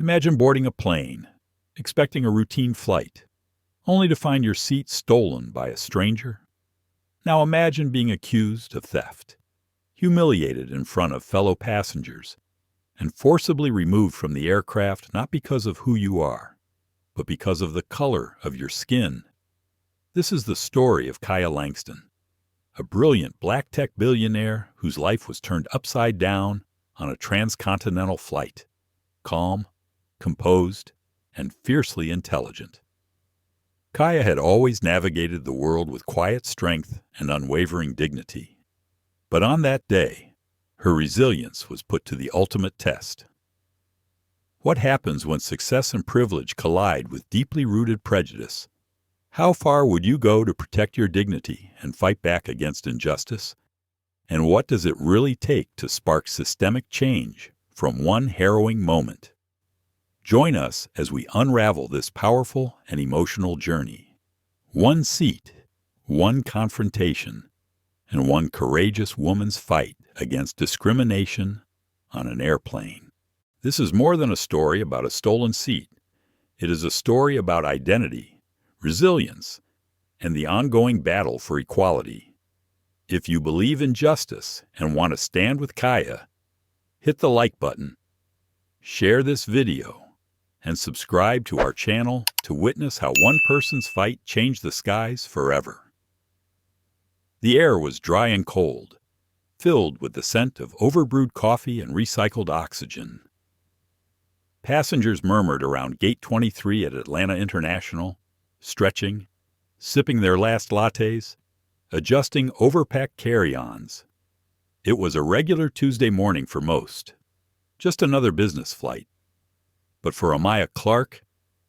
Imagine boarding a plane, expecting a routine flight, only to find your seat stolen by a stranger. Now imagine being accused of theft, humiliated in front of fellow passengers, and forcibly removed from the aircraft not because of who you are, but because of the color of your skin. This is the story of Kaia Langston, a brilliant black tech billionaire whose life was turned upside down on a transcontinental flight, calm, composed, and fiercely intelligent. Kaia had always navigated the world with quiet strength and unwavering dignity. But on that day, her resilience was put to the ultimate test. What happens when success and privilege collide with deeply rooted prejudice? How far would you go to protect your dignity and fight back against injustice? And what does it really take to spark systemic change from one harrowing moment? Join us as we unravel this powerful and emotional journey. One seat, one confrontation, and one courageous woman's fight against discrimination on an airplane. This is more than a story about a stolen seat. It is a story about identity, resilience, and the ongoing battle for equality. If you believe in justice and want to stand with Kaia, hit the like button, share this video, and subscribe to our channel to witness how one person's fight changed the skies forever. The air was dry and cold, filled with the scent of overbrewed coffee and recycled oxygen. Passengers murmured around Gate 23 at Atlanta International, stretching, sipping their last lattes, adjusting overpacked carry-ons. It was a regular Tuesday morning for most, just another business flight. But for Amaya Clark,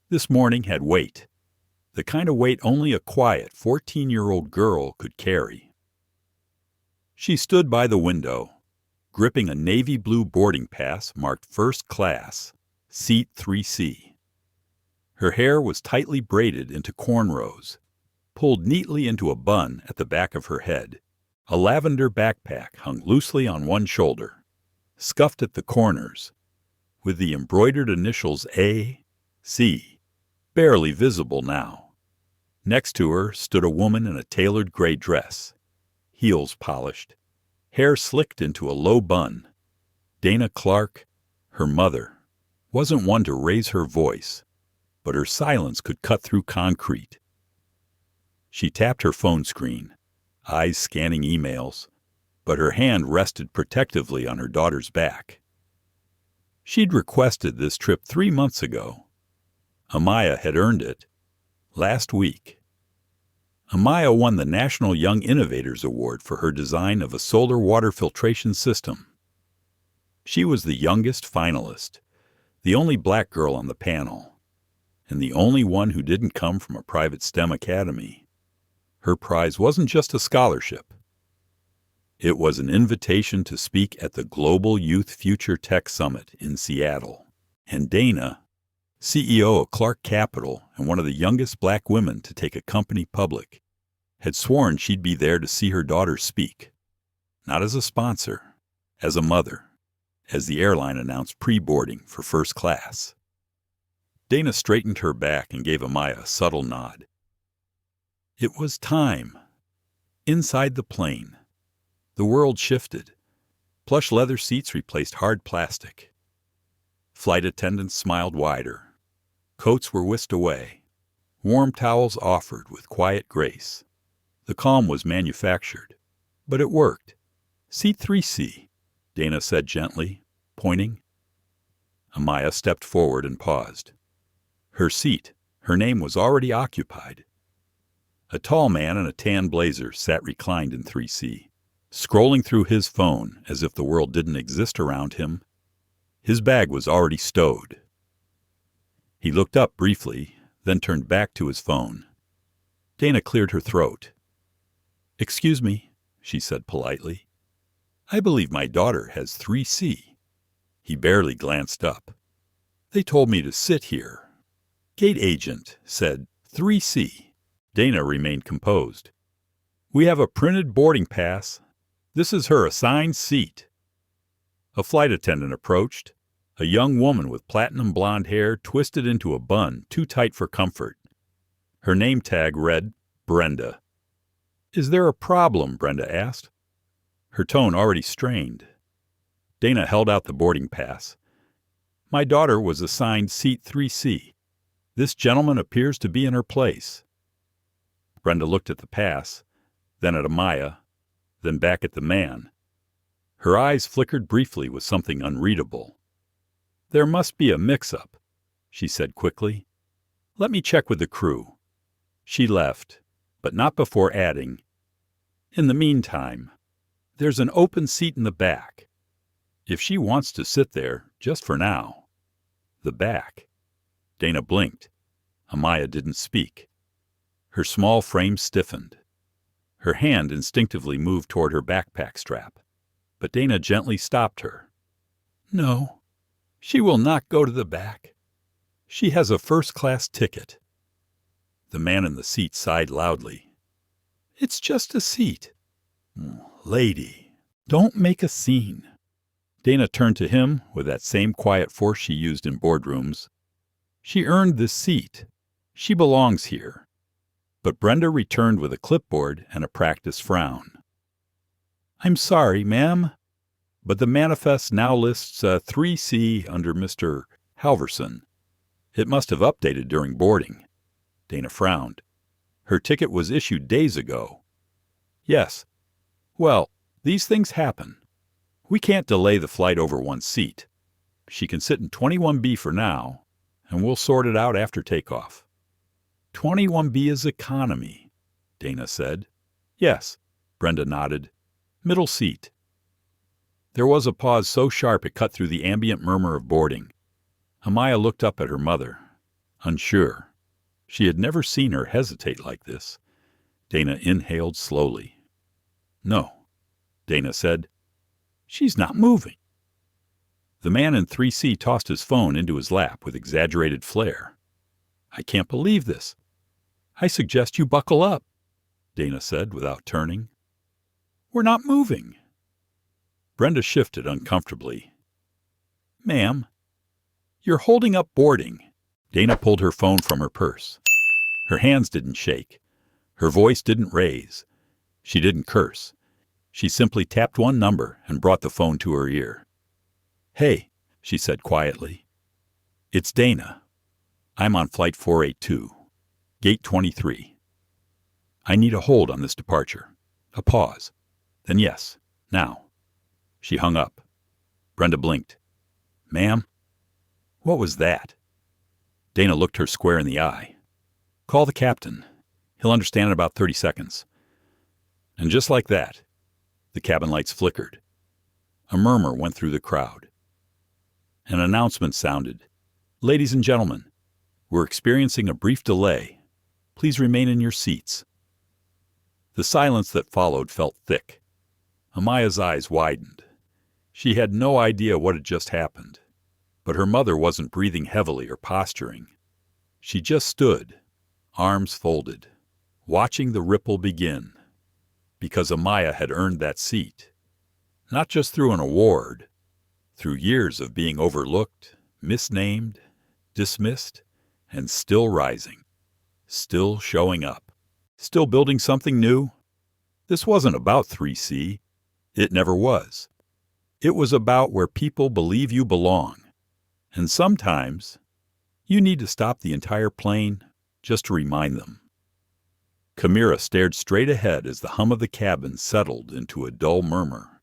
this morning had weight, the kind of weight only a quiet 14-year-old girl could carry. She stood by the window, gripping a navy blue boarding pass marked First Class, Seat 3C. Her hair was tightly braided into cornrows, pulled neatly into a bun at the back of her head. A lavender backpack hung loosely on one shoulder, scuffed at the corners, with the embroidered initials A.C. barely visible now. Next to her stood a woman in a tailored gray dress, heels polished, hair slicked into a low bun. Dana Clark, her mother, wasn't one to raise her voice, but her silence could cut through concrete. She tapped her phone screen, eyes scanning emails, but her hand rested protectively on her daughter's back. She'd requested this trip 3 months ago. Amaya had earned it last week. Amaya won the National Young Innovators Award for her design of a solar water filtration system. She was the youngest finalist, the only black girl on the panel, and the only one who didn't come from a private STEM academy. Her prize wasn't just a scholarship. It was an invitation to speak at the Global Youth Future Tech Summit in Seattle. And Dana, CEO of Clark Capital and one of the youngest black women to take a company public, had sworn she'd be there to see her daughter speak, not as a sponsor, as a mother, as the airline announced pre-boarding for first class. Dana straightened her back and gave Amaya a subtle nod. It was time. Inside the plane, the world shifted. Plush leather seats replaced hard plastic. Flight attendants smiled wider. Coats were whisked away. Warm towels offered with quiet grace. The calm was manufactured, but it worked. Seat 3C, Dana said gently, pointing. Amaya stepped forward and paused. Her seat, her name was already occupied. A tall man in a tan blazer sat reclined in 3C, scrolling through his phone as if the world didn't exist around him. His bag was already stowed. He looked up briefly, then turned back to his phone. Dana cleared her throat. "Excuse me," she said politely. "I believe my daughter has 3C. He barely glanced up. "They told me to sit here." Gate agent said 3C. Dana remained composed. "We have a printed boarding pass. This is her assigned seat." A flight attendant approached, A young woman with platinum blonde hair twisted into a bun too tight for comfort. Her name tag read Brenda. "Is there a problem?" Brenda asked, her tone already strained. Dana held out the boarding pass. "My daughter was assigned seat 3C. This gentleman appears to be in her place." Brenda looked at the pass, then at Amaya, then back at the man. Her eyes flickered briefly with something unreadable. "There must be a mix-up," she said quickly. "Let me check with the crew." She left, but not before adding, "In the meantime, there's an open seat in the back. If she wants to sit there, just for now." The back. Dana blinked. Amaya didn't speak. Her small frame stiffened. Her hand instinctively moved toward her backpack strap, but Dana gently stopped her. "No, she will not go to the back. She has a first-class ticket." The man in the seat sighed loudly. "It's just a seat." "Lady, don't make a scene." Dana turned to him with that same quiet force she used in boardrooms. "She earned this seat. She belongs here." But Brenda returned with a clipboard and a practiced frown. "I'm sorry, ma'am, but the manifest now lists 3C under Mr. Halverson. It must have updated during boarding." Dana frowned. "Her ticket was issued days ago." "Yes. Well, these things happen. We can't delay the flight over one seat. She can sit in 21B for now, and we'll sort it out after takeoff." 21B is economy," Dana said. "Yes," Brenda nodded. "Middle seat." There was a pause so sharp it cut through the ambient murmur of boarding. Amaya looked up at her mother, unsure. She had never seen her hesitate like this. Dana inhaled slowly. "No," Dana said. "She's not moving." The man in 3C tossed his phone into his lap with exaggerated flair. "I can't believe this. I suggest you buckle up," Dana said without turning. "We're not moving." Brenda shifted uncomfortably. "Ma'am, you're holding up boarding." Dana pulled her phone from her purse. Her hands didn't shake. Her voice didn't raise. She didn't curse. She simply tapped one number and brought the phone to her ear. "Hey," she said quietly. "It's Dana. I'm on Flight 482, Gate 23. I need a hold on this departure." A pause. Then yes, now. She hung up. Brenda blinked. "Ma'am?" "What was that?" Dana looked her square in the eye. "Call the captain. He'll understand in about 30 seconds. And just like that, the cabin lights flickered. A murmur went through the crowd. An announcement sounded. "Ladies and gentlemen, we're experiencing a brief delay. Please remain in your seats." The silence that followed felt thick. Amaya's eyes widened. She had no idea what had just happened, but her mother wasn't breathing heavily or posturing. She just stood, arms folded, watching the ripple begin. Because Amaya had earned that seat, not just through an award, through years of being overlooked, misnamed, dismissed, and still rising, still showing up, still building something new. This wasn't about 3C. It never was. It was about where people believe you belong. And sometimes you need to stop the entire plane just to remind them. Kamira stared straight ahead as the hum of the cabin settled into a dull murmur.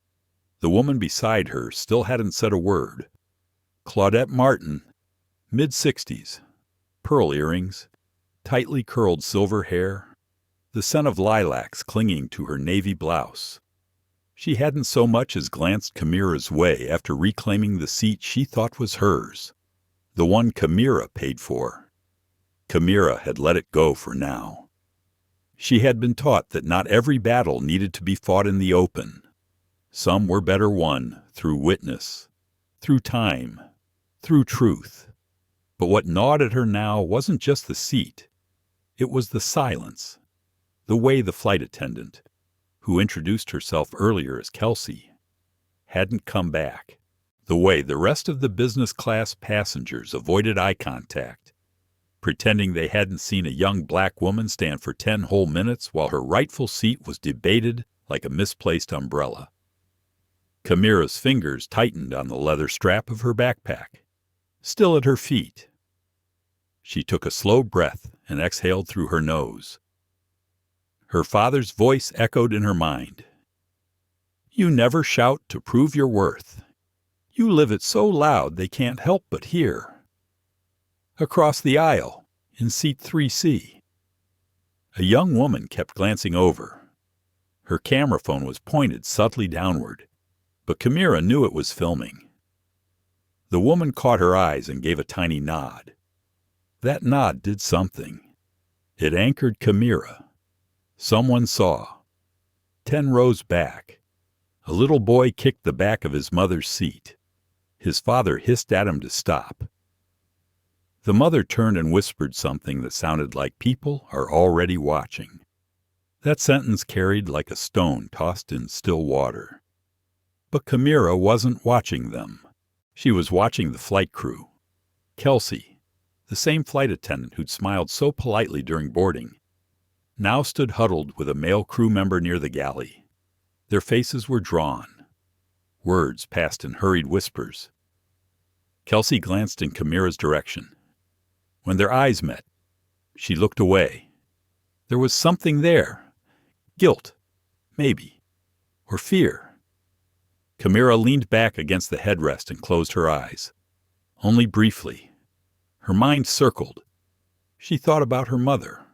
The woman beside her still hadn't said a word. Claudette Martin, mid-60s, pearl earrings, tightly curled silver hair, the scent of lilacs clinging to her navy blouse. She hadn't so much as glanced Kamira's way after reclaiming the seat she thought was hers, the one Kamira paid for. Kamira had let it go for now. She had been taught that not every battle needed to be fought in the open. Some were better won through witness, through time, through truth. But what gnawed at her now wasn't just the seat. It was the silence, the way the flight attendant, who introduced herself earlier as Kelsey, hadn't come back. The way the rest of the business class passengers avoided eye contact, pretending they hadn't seen a young black woman stand for 10 whole minutes while her rightful seat was debated like a misplaced umbrella. Kamira's fingers tightened on the leather strap of her backpack, still at her feet. She took a slow breath and exhaled through her nose. Her father's voice echoed in her mind. "You never shout to prove your worth. You live it so loud they can't help but hear." Across the aisle, in seat 3C, a young woman kept glancing over. Her camera phone was pointed subtly downward, but Kamira knew it was filming. The woman caught her eyes and gave a tiny nod. That nod did something. It anchored Kamira. Someone saw. 10 rows back, a little boy kicked the back of his mother's seat. His father hissed at him to stop. The mother turned and whispered something that sounded like "People are already watching." That sentence carried like a stone tossed in still water. But Kamira wasn't watching them. She was watching the flight crew. Kelsey, the same flight attendant who'd smiled so politely during boarding, now stood huddled with a male crew member near the galley. Their faces were drawn. Words passed in hurried whispers. Kelsey glanced in Kamira's direction. When their eyes met, she looked away. There was something there. Guilt, maybe, or fear. Kamira leaned back against the headrest and closed her eyes. Only briefly. Her mind circled. She thought about her mother,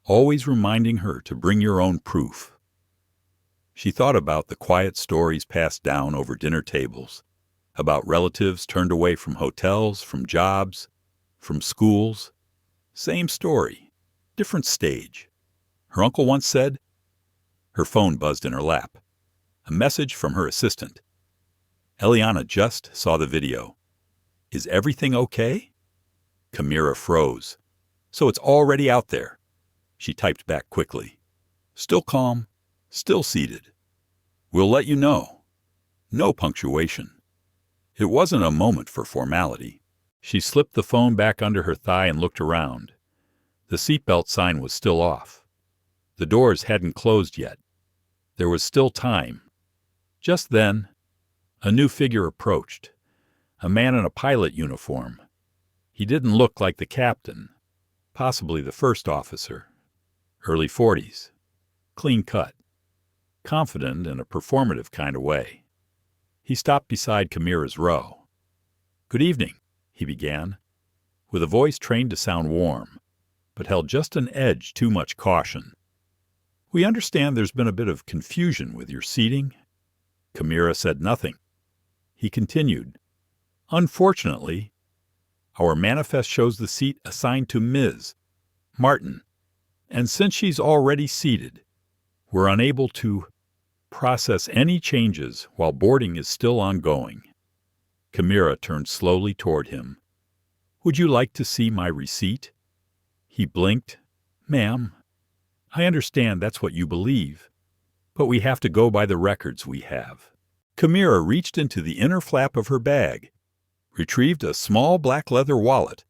always reminding her to bring your own proof. She thought about the quiet stories passed down over dinner tables, about relatives turned away from hotels, from jobs, from schools. Same story, different stage. Her uncle once said. Her phone buzzed in her lap. A message from her assistant. Eliana just saw the video. "Is everything okay?" Kamira froze. "So it's already out there." She typed back quickly. "Still calm, still seated. We'll let you know." No punctuation. It wasn't a moment for formality. She slipped the phone back under her thigh and looked around. The seatbelt sign was still off. The doors hadn't closed yet. There was still time. Just then, a new figure approached. A man in a pilot uniform. He didn't look like the captain, possibly the first officer. Early 40s. Clean cut. Confident in a performative kind of way. He stopped beside Kamira's row. "Good evening," he began, with a voice trained to sound warm, but held just an edge too much caution. "We understand there's been a bit of confusion with your seating." Kamira said nothing. He continued, "Unfortunately, our manifest shows the seat assigned to Ms. Martin, and since she's already seated, we're unable to process any changes while boarding is still ongoing." Kamira turned slowly toward him. "Would you like to see my receipt?" He blinked. "Ma'am, I understand that's what you believe, but we have to go by the records we have." Kamira reached into the inner flap of her bag, retrieved a small black leather wallet,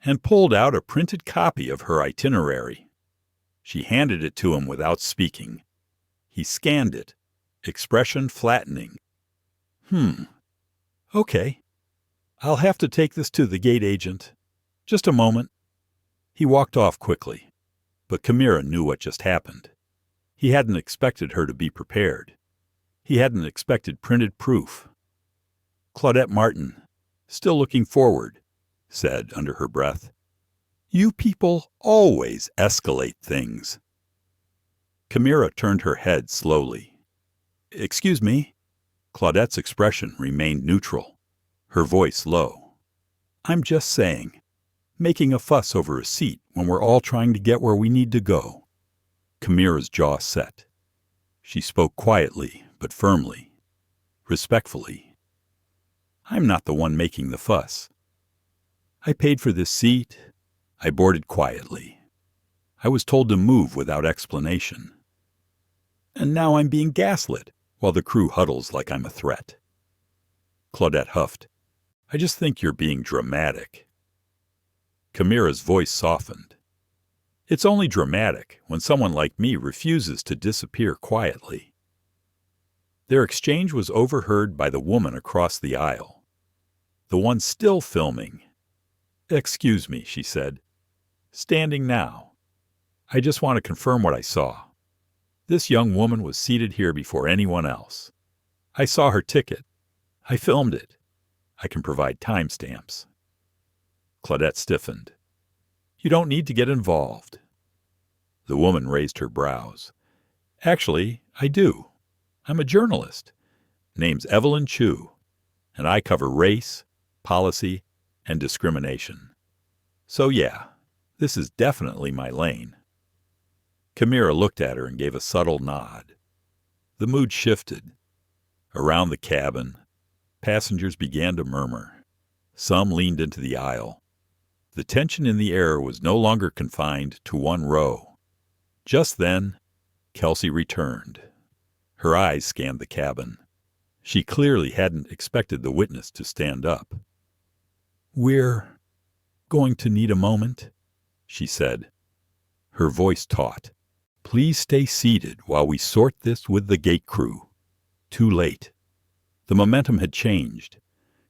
and pulled out a printed copy of her itinerary. She handed it to him without speaking. He scanned it, expression flattening. Okay. I'll have to take this to the gate agent. Just a moment." He walked off quickly, but Kamira knew what just happened. He hadn't expected her to be prepared. He hadn't expected printed proof. Claudette Martin, still looking forward, said under her breath, "You people always escalate things." Kamira turned her head slowly. "Excuse me?" Claudette's expression remained neutral, her voice low. "I'm just saying, making a fuss over a seat when we're all trying to get where we need to go." Kamira's jaw set. She spoke quietly but firmly, respectfully. "I'm not the one making the fuss. I paid for this seat. I boarded quietly. I was told to move without explanation. And now I'm being gaslit while the crew huddles like I'm a threat." Claudette huffed. I just think you're being dramatic. Camira's voice softened. It's only dramatic when someone like me refuses to disappear quietly. Their exchange was overheard by the woman across the aisle, the one still filming. Excuse me, she said. Standing now. I just want to confirm what I saw. This young woman was seated here before anyone else. I saw her ticket. I filmed it. I can provide timestamps. Claudette stiffened. You don't need to get involved. The woman raised her brows. Actually, I do. I'm a journalist. Name's Evelyn Chu, and I cover race, policy, and discrimination. So yeah, this is definitely my lane. Camira looked at her and gave a subtle nod. The mood shifted. Around the cabin, passengers began to murmur. Some leaned into the aisle. The tension in the air was no longer confined to one row. Just then, Kelsey returned. Her eyes scanned the cabin. She clearly hadn't expected the witness to stand up. We're going to need a moment, she said. Her voice taut. Please stay seated while we sort this with the gate crew. Too late. The momentum had changed.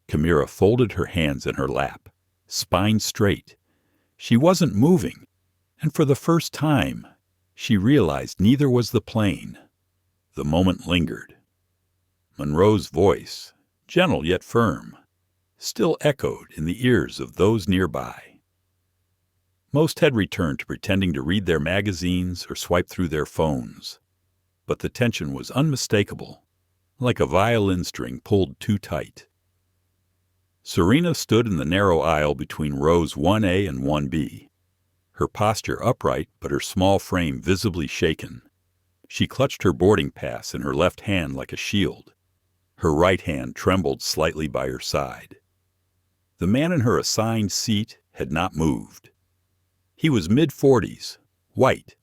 Camira folded her hands in her lap, spine straight. She wasn't moving, and for the first time, she realized neither was the plane. The moment lingered. Monroe's voice, gentle yet firm, still echoed in the ears of those nearby. Most had returned to pretending to read their magazines or swipe through their phones, but the tension was unmistakable, like a violin string pulled too tight. Serena stood in the narrow aisle between rows 1A and 1B, her posture upright but her small frame visibly shaken. She clutched her boarding pass in her left hand like a shield. Her right hand trembled slightly by her side. The man in her assigned seat had not moved. He was mid-40s, white,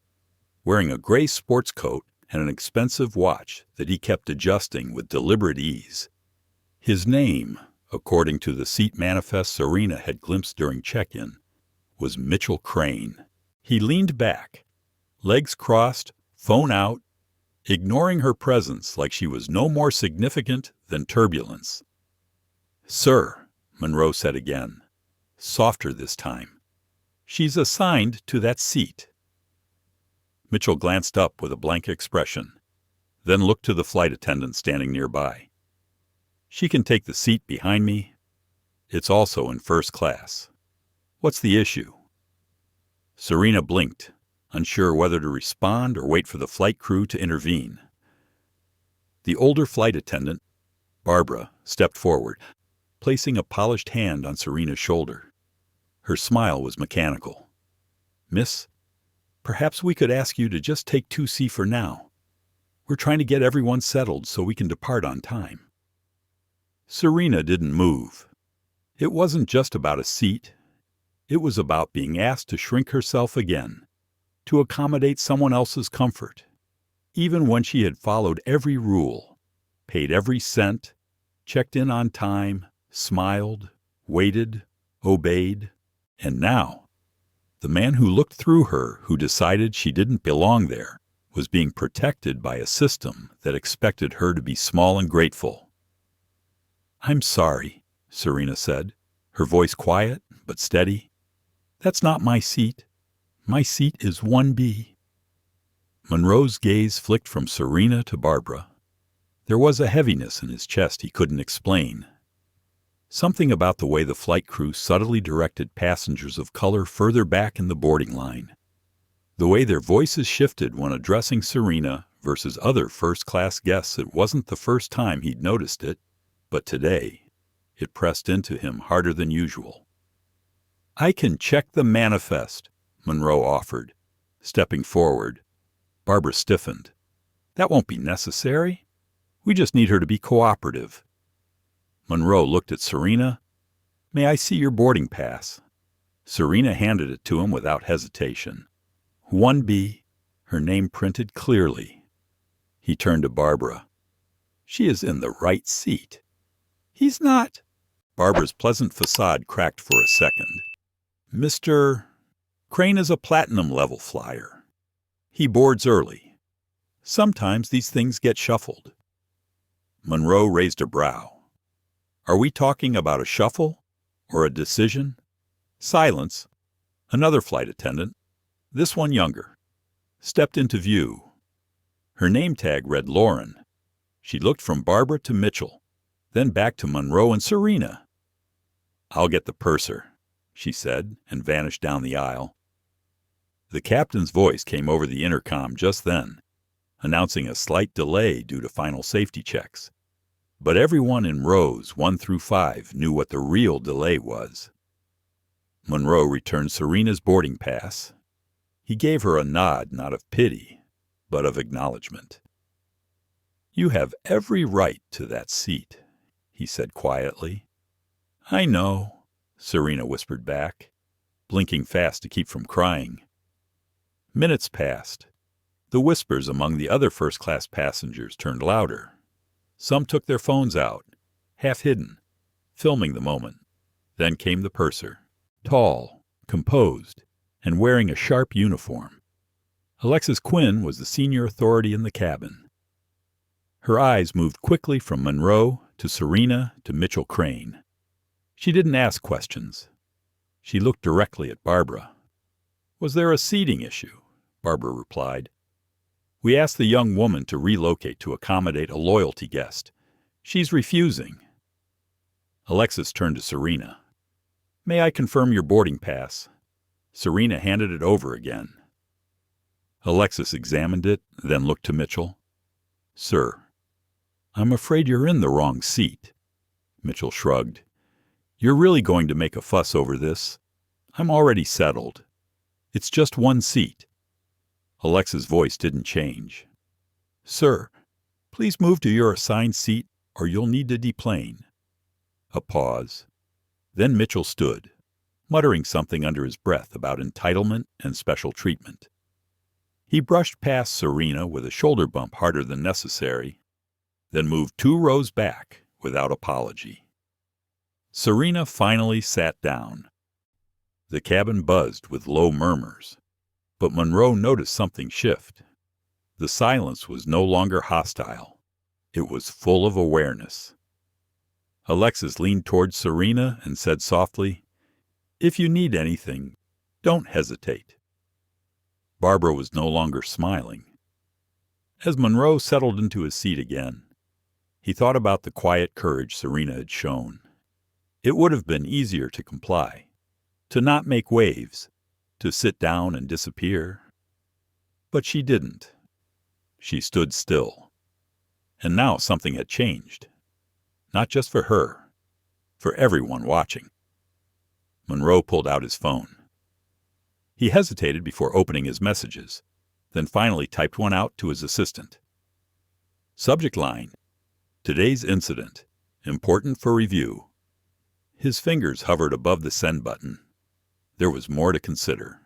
wearing a gray sports coat and an expensive watch that he kept adjusting with deliberate ease. His name, according to the seat manifest Serena had glimpsed during check-in, was Mitchell Crane. He leaned back, legs crossed, phone out, ignoring her presence like she was no more significant than turbulence. Sir, Monroe said again, softer this time. She's assigned to that seat. Mitchell glanced up with a blank expression, then looked to the flight attendant standing nearby. She can take the seat behind me. It's also in first class. What's the issue? Serena blinked, unsure whether to respond or wait for the flight crew to intervene. The older flight attendant, Barbara, stepped forward, placing a polished hand on Serena's shoulder. Her smile was mechanical. Miss, perhaps we could ask you to just take 2C for now. We're trying to get everyone settled so we can depart on time. Serena didn't move. It wasn't just about a seat. It was about being asked to shrink herself again, to accommodate someone else's comfort, even when she had followed every rule, paid every cent, checked in on time, smiled, waited, obeyed. And now, the man who looked through her, who decided she didn't belong there, was being protected by a system that expected her to be small and grateful. I'm sorry, Serena said, her voice quiet but steady. That's not my seat. My seat is 1B. Monroe's gaze flicked from Serena to Barbara. There was a heaviness in his chest he couldn't explain. Something about the way the flight crew subtly directed passengers of color further back in the boarding line. The way their voices shifted when addressing Serena versus other first-class guests. It wasn't the first time he'd noticed it, but today it pressed into him harder than usual. I can check the manifest, Monroe offered, stepping forward. Barbara stiffened. That won't be necessary. We just need her to be cooperative. Monroe looked at Serena. May I see your boarding pass? Serena handed it to him without hesitation. 1B, her name printed clearly. He turned to Barbara. She is in the right seat. He's not. Barbara's pleasant facade cracked for a second. Mr. Crane is a platinum-level flyer. He boards early. Sometimes these things get shuffled. Monroe raised a brow. Are we talking about a shuffle or a decision? Silence. Another flight attendant, this one younger, stepped into view. Her name tag read Lauren. She looked from Barbara to Mitchell, then back to Monroe and Serena. I'll get the purser, she said, and vanished down the aisle. The captain's voice came over the intercom just then, announcing a slight delay due to final safety checks. But everyone in rows 1 through 5 knew what the real delay was. Monroe returned Serena's boarding pass. He gave her a nod not of pity, but of acknowledgement. You have every right to that seat, he said quietly. I know, Serena whispered back, blinking fast to keep from crying. Minutes passed. The whispers among the other first-class passengers turned louder. Some took their phones out, half hidden, filming the moment. Then came the purser, tall, composed, and wearing a sharp uniform. Alexis Quinn was the senior authority in the cabin. Her eyes moved quickly from Monroe to Serena to Mitchell Crane. She didn't ask questions. She looked directly at Barbara. Was there a seating issue? Barbara replied. We asked the young woman to relocate to accommodate a loyalty guest. She's refusing. Alexis turned to Serena. May I confirm your boarding pass? Serena handed it over again. Alexis examined it, then looked to Mitchell. Sir, I'm afraid you're in the wrong seat. Mitchell shrugged. You're really going to make a fuss over this? I'm already settled. It's just one seat. Alexis' voice didn't change. Sir, please move to your assigned seat or you'll need to deplane. A pause. Then Mitchell stood, muttering something under his breath about entitlement and special treatment. He brushed past Serena with a shoulder bump harder than necessary, then moved 2 rows back without apology. Serena finally sat down. The cabin buzzed with low murmurs, but Monroe noticed something shift. The silence was no longer hostile. It was full of awareness. Alexis leaned towards Serena and said softly, If you need anything, don't hesitate. Barbara was no longer smiling. As Monroe settled into his seat again, he thought about the quiet courage Serena had shown. It would have been easier to comply, to not make waves, to sit down and disappear. But she didn't. She stood still. And now something had changed. Not just for her, for everyone watching. Monroe pulled out his phone. He hesitated before opening his messages, then finally typed one out to his assistant. Subject line, Today's incident, important for review. His fingers hovered above the send button. There was more to consider.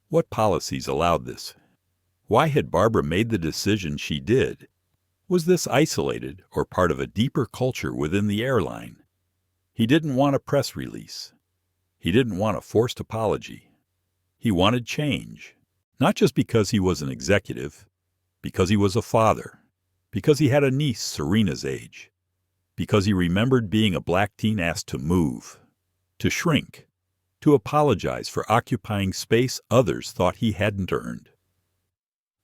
What policies allowed this? Why had Barbara made the decision she did? Was this isolated or part of a deeper culture within the airline? He didn't want a press release. He didn't want a forced apology. He wanted change, not just because he was an executive, because he was a father, because he had a niece Serena's age, because he remembered being a black teen asked to move, to shrink, to apologize for occupying space others thought he hadn't earned.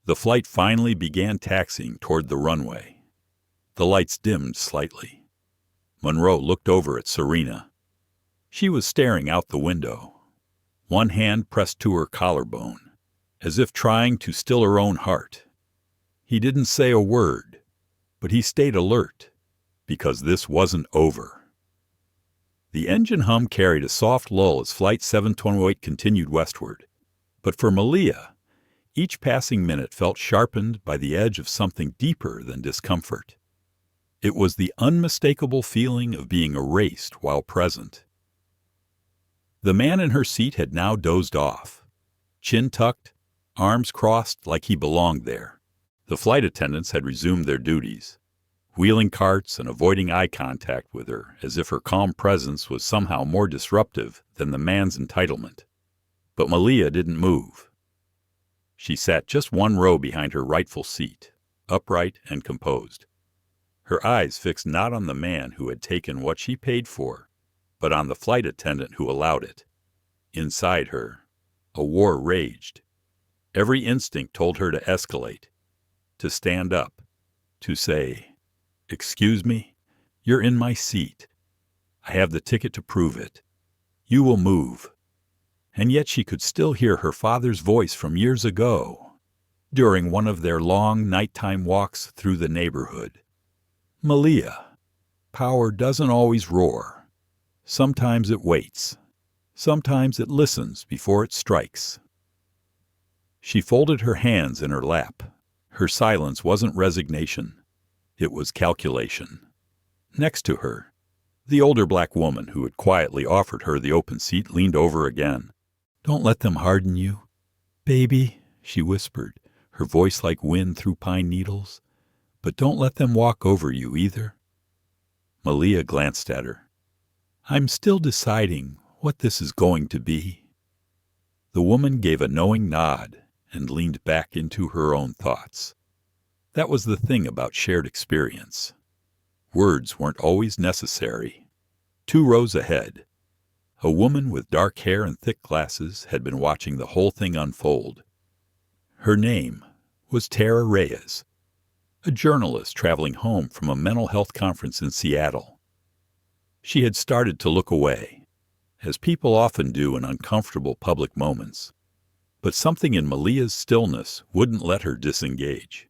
The flight finally began taxiing toward the runway. The lights dimmed slightly. Monroe looked over at Serena. She was staring out the window, one hand pressed to her collarbone, as if trying to still her own heart. He didn't say a word, but he stayed alert, because this wasn't over. The engine hum carried a soft lull as Flight 728 continued westward, but for Malia, each passing minute felt sharpened by the edge of something deeper than discomfort. It was the unmistakable feeling of being erased while present. The man in her seat had now dozed off, chin tucked, arms crossed like he belonged there. The flight attendants had resumed their duties. wheeling carts and avoiding eye contact with her as if her calm presence was somehow more disruptive than the man's entitlement. But Malia didn't move. She sat just one row behind her rightful seat, upright and composed. Her eyes fixed not on the man who had taken what she paid for, but on the flight attendant who allowed it. Inside her, a war raged. Every instinct told her to escalate, to stand up, to say, "Excuse me, you're in my seat. I have the ticket to prove it. You will move." And yet she could still hear her father's voice from years ago, during one of their long nighttime walks through the neighborhood. "Malia, power doesn't always roar. Sometimes it waits. Sometimes it listens before it strikes." She folded her hands in her lap. Her silence wasn't resignation. It was calculation. Next to her, the older black woman who had quietly offered her the open seat leaned over again. "Don't let them harden you, baby," she whispered, her voice like wind through pine needles. "But don't let them walk over you either." Malia glanced at her. "I'm still deciding what this is going to be." The woman gave a knowing nod and leaned back into her own thoughts. That was the thing about shared experience. Words weren't always necessary. 2 rows ahead, a woman with dark hair and thick glasses had been watching the whole thing unfold. Her name was Tara Reyes, a journalist traveling home from a mental health conference in Seattle. She had started to look away, as people often do in uncomfortable public moments. But something in Malia's stillness wouldn't let her disengage.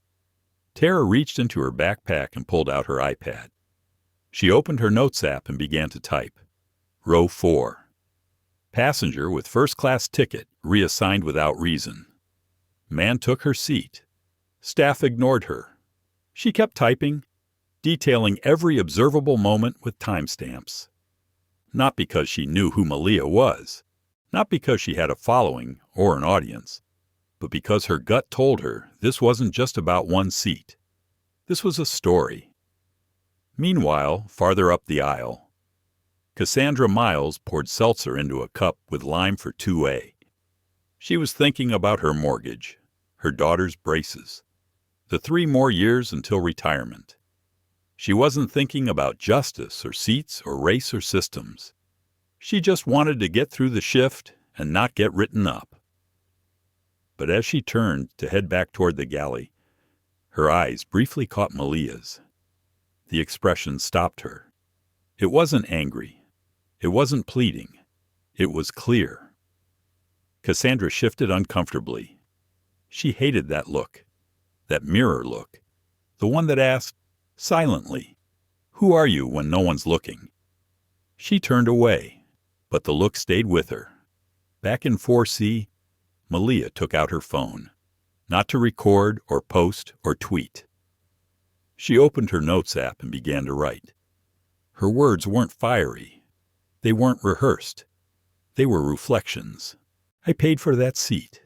Tara reached into her backpack and pulled out her iPad. She opened her notes app and began to type. Row 4. Passenger with first-class ticket reassigned without reason. Man took her seat. Staff ignored her. She kept typing, detailing every observable moment with timestamps. Not because she knew who Malia was, not because she had a following or an audience, but because her gut told her this wasn't just about one seat. This was a story. Meanwhile, farther up the aisle, Cassandra Miles poured seltzer into a cup with lime for 2A. She was thinking about her mortgage, her daughter's braces, the 3 more years until retirement. She wasn't thinking about justice or seats or race or systems. She just wanted to get through the shift and not get written up. But as she turned to head back toward the galley, her eyes briefly caught Malia's. The expression stopped her. It wasn't angry. It wasn't pleading. It was clear. Cassandra shifted uncomfortably. She hated that look, that mirror look, the one that asked, silently, "Who are you when no one's looking?" She turned away, but the look stayed with her. Back in 4C, Malia took out her phone, not to record or post or tweet. She opened her notes app and began to write. Her words weren't fiery. They weren't rehearsed. They were reflections. I paid for that seat.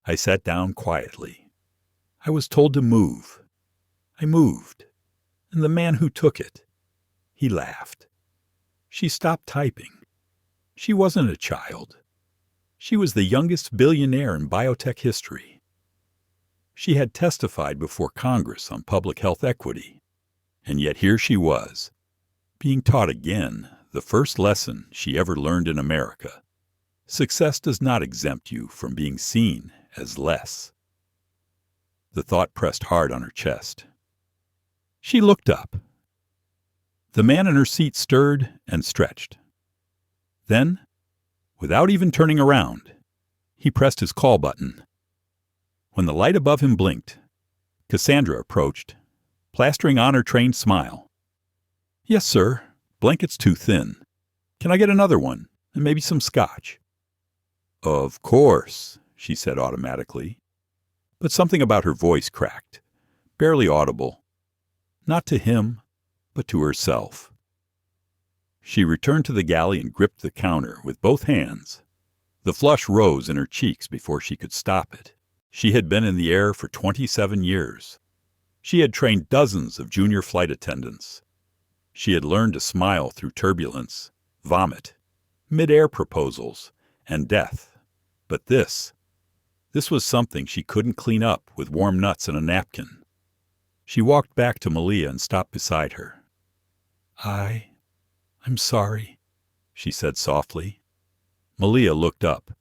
I sat down quietly. I was told to move. I moved. And the man who took it, he laughed. She stopped typing. She wasn't a child. She was the youngest billionaire in biotech history. She had testified before Congress on public health equity. And yet here she was, being taught again the first lesson she ever learned in America. Success does not exempt you from being seen as less. The thought pressed hard on her chest. She looked up. The man in her seat stirred and stretched. Then, without even turning around, he pressed his call button. When the light above him blinked, Cassandra approached, plastering on her trained smile. "Yes, sir. Blanket's too thin. Can I get another one, and maybe some scotch?" "Of course," she said automatically. But something about her voice cracked, barely audible. Not to him, but to herself. She returned to the galley and gripped the counter with both hands. The flush rose in her cheeks before she could stop it. She had been in the air for 27 years. She had trained dozens of junior flight attendants. She had learned to smile through turbulence, vomit, mid-air proposals, and death. But this was something she couldn't clean up with warm nuts and a napkin. She walked back to Malia and stopped beside her. I'm sorry, she said softly. Malia looked up.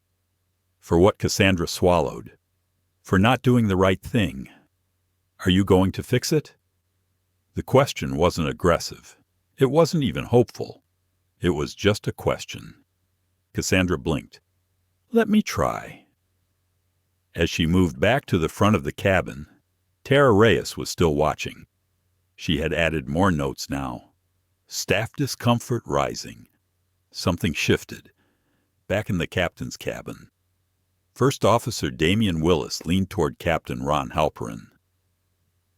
For what Cassandra swallowed. For not doing the right thing. Are you going to fix it? The question wasn't aggressive. It wasn't even hopeful. It was just a question. Cassandra blinked. Let me try. As she moved back to the front of the cabin, Tara Reyes was still watching. She had added more notes now. Staff discomfort rising. Something shifted. Back in the captain's cabin. First Officer Damian Willis leaned toward Captain Ron Halperin.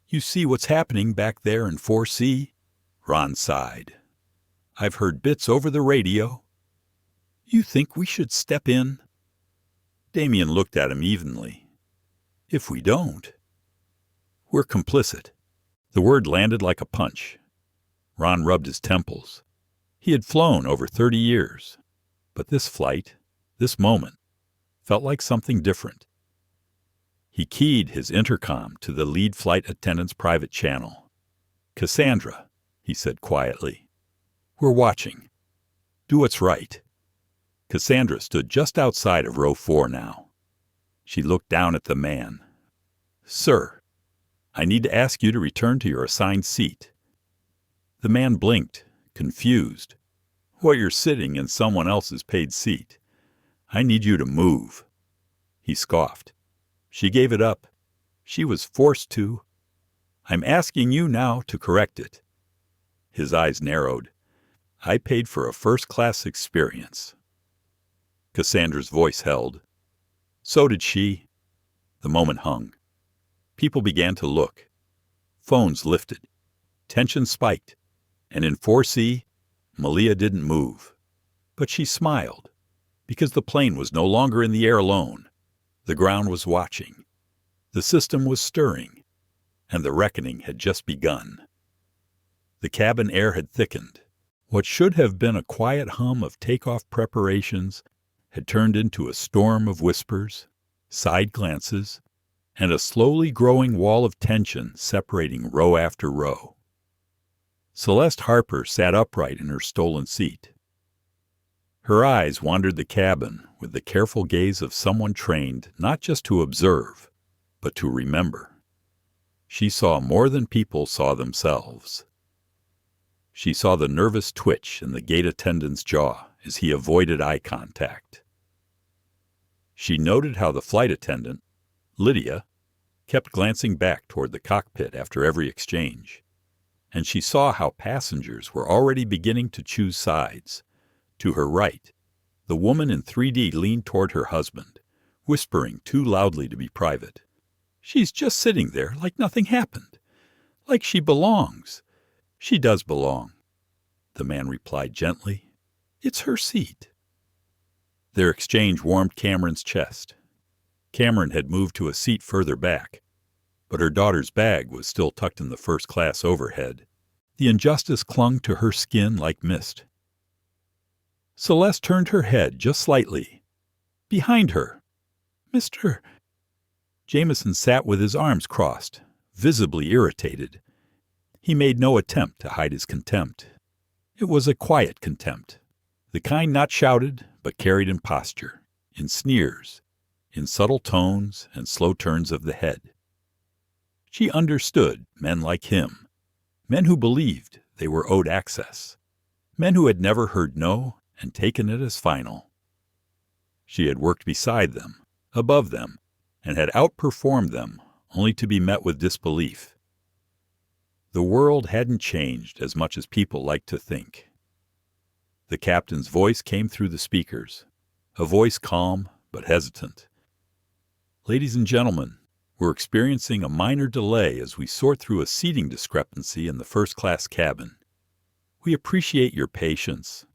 You see what's happening back there in 4C? Ron sighed. I've heard bits over the radio. You think we should step in? Damian looked at him evenly. If we don't, we're complicit. The word landed like a punch. Ron rubbed his temples. He had flown over 30 years. But this flight, this moment, felt like something different. He keyed his intercom to the lead flight attendant's private channel. Cassandra, he said quietly, we're watching. Do what's right. Cassandra stood just outside of row 4 now. She looked down at the man. Sir, I need to ask you to return to your assigned seat. The man blinked, confused. Well, you're sitting in someone else's paid seat. I need you to move. He scoffed. She gave it up. She was forced to. I'm asking you now to correct it. His eyes narrowed. I paid for a first-class experience. Cassandra's voice held. So did she. The moment hung. People began to look. Phones lifted. Tension spiked. And in 4C, Malia didn't move. But she smiled. Because the plane was no longer in the air alone. The ground was watching. The system was stirring. And the reckoning had just begun. The cabin air had thickened. What should have been a quiet hum of takeoff preparations had turned into a storm of whispers, side glances, and a slowly growing wall of tension separating row after row. Celeste Harper sat upright in her stolen seat. Her eyes wandered the cabin with the careful gaze of someone trained not just to observe, but to remember. She saw more than people saw themselves. She saw the nervous twitch in the gate attendant's jaw as he avoided eye contact. She noted how the flight attendant, Lydia, kept glancing back toward the cockpit after every exchange. And she saw how passengers were already beginning to choose sides. To her right, the woman in 3D leaned toward her husband, whispering too loudly to be private. She's just sitting there like nothing happened. Like she belongs. She does belong, the man replied gently. It's her seat. Their exchange warmed Cameron's chest. Cameron had moved to a seat further back, but her daughter's bag was still tucked in the first-class overhead. The injustice clung to her skin like mist. Celeste turned her head just slightly. Behind her, Mr. Jameson sat with his arms crossed, visibly irritated. He made no attempt to hide his contempt. It was a quiet contempt, the kind not shouted but carried in posture, in sneers, in subtle tones and slow turns of the head. She understood men like him, men who believed they were owed access, men who had never heard no and taken it as final. She had worked beside them, above them, and had outperformed them only to be met with disbelief. The world hadn't changed as much as people liked to think. The captain's voice came through the speakers, a voice calm but hesitant. Ladies and gentlemen, we're experiencing a minor delay as we sort through a seating discrepancy in the first-class cabin. We appreciate your patience.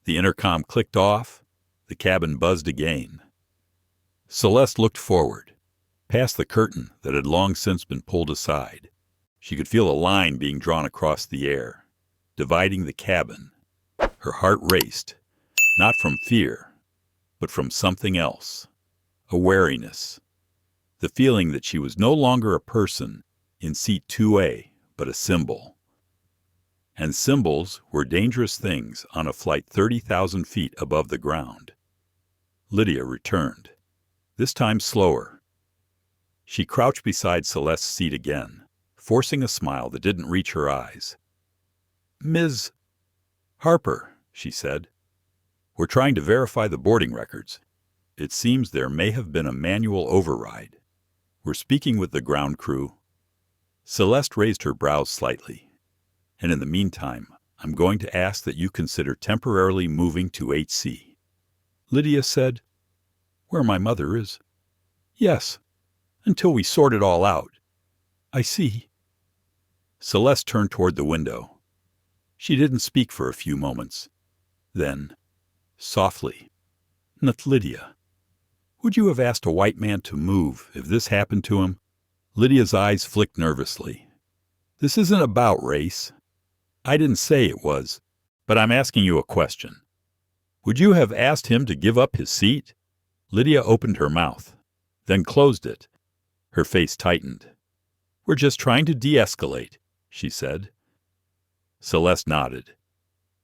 The intercom clicked off. The cabin buzzed again. Celeste looked forward, past the curtain that had long since been pulled aside. She could feel a line being drawn across the air, dividing the cabin. Her heart raced, not from fear, but from something else, a wariness, the feeling that she was no longer a person in seat 2A, but a symbol. And symbols were dangerous things on a flight 30,000 feet above the ground. Lydia returned, this time slower. She crouched beside Celeste's seat again, forcing a smile that didn't reach her eyes. "Ms. Harper," she said, "we're trying to verify the boarding records. It seems there may have been a manual override. We're speaking with the ground crew." Celeste raised her brows slightly. "And in the meantime, I'm going to ask that you consider temporarily moving to 8C. Lydia said, "Where my mother is." "Yes, until we sort it all out." "I see." Celeste turned toward the window. She didn't speak for a few moments. Then, softly, "Not Lydia. Would you have asked a white man to move if this happened to him?" Lydia's eyes flicked nervously. "This isn't about race. I didn't say it was, but I'm asking you a question. Would you have asked him to give up his seat?" Lydia opened her mouth, then closed it. Her face tightened. "We're just trying to de-escalate," she said. Celeste nodded.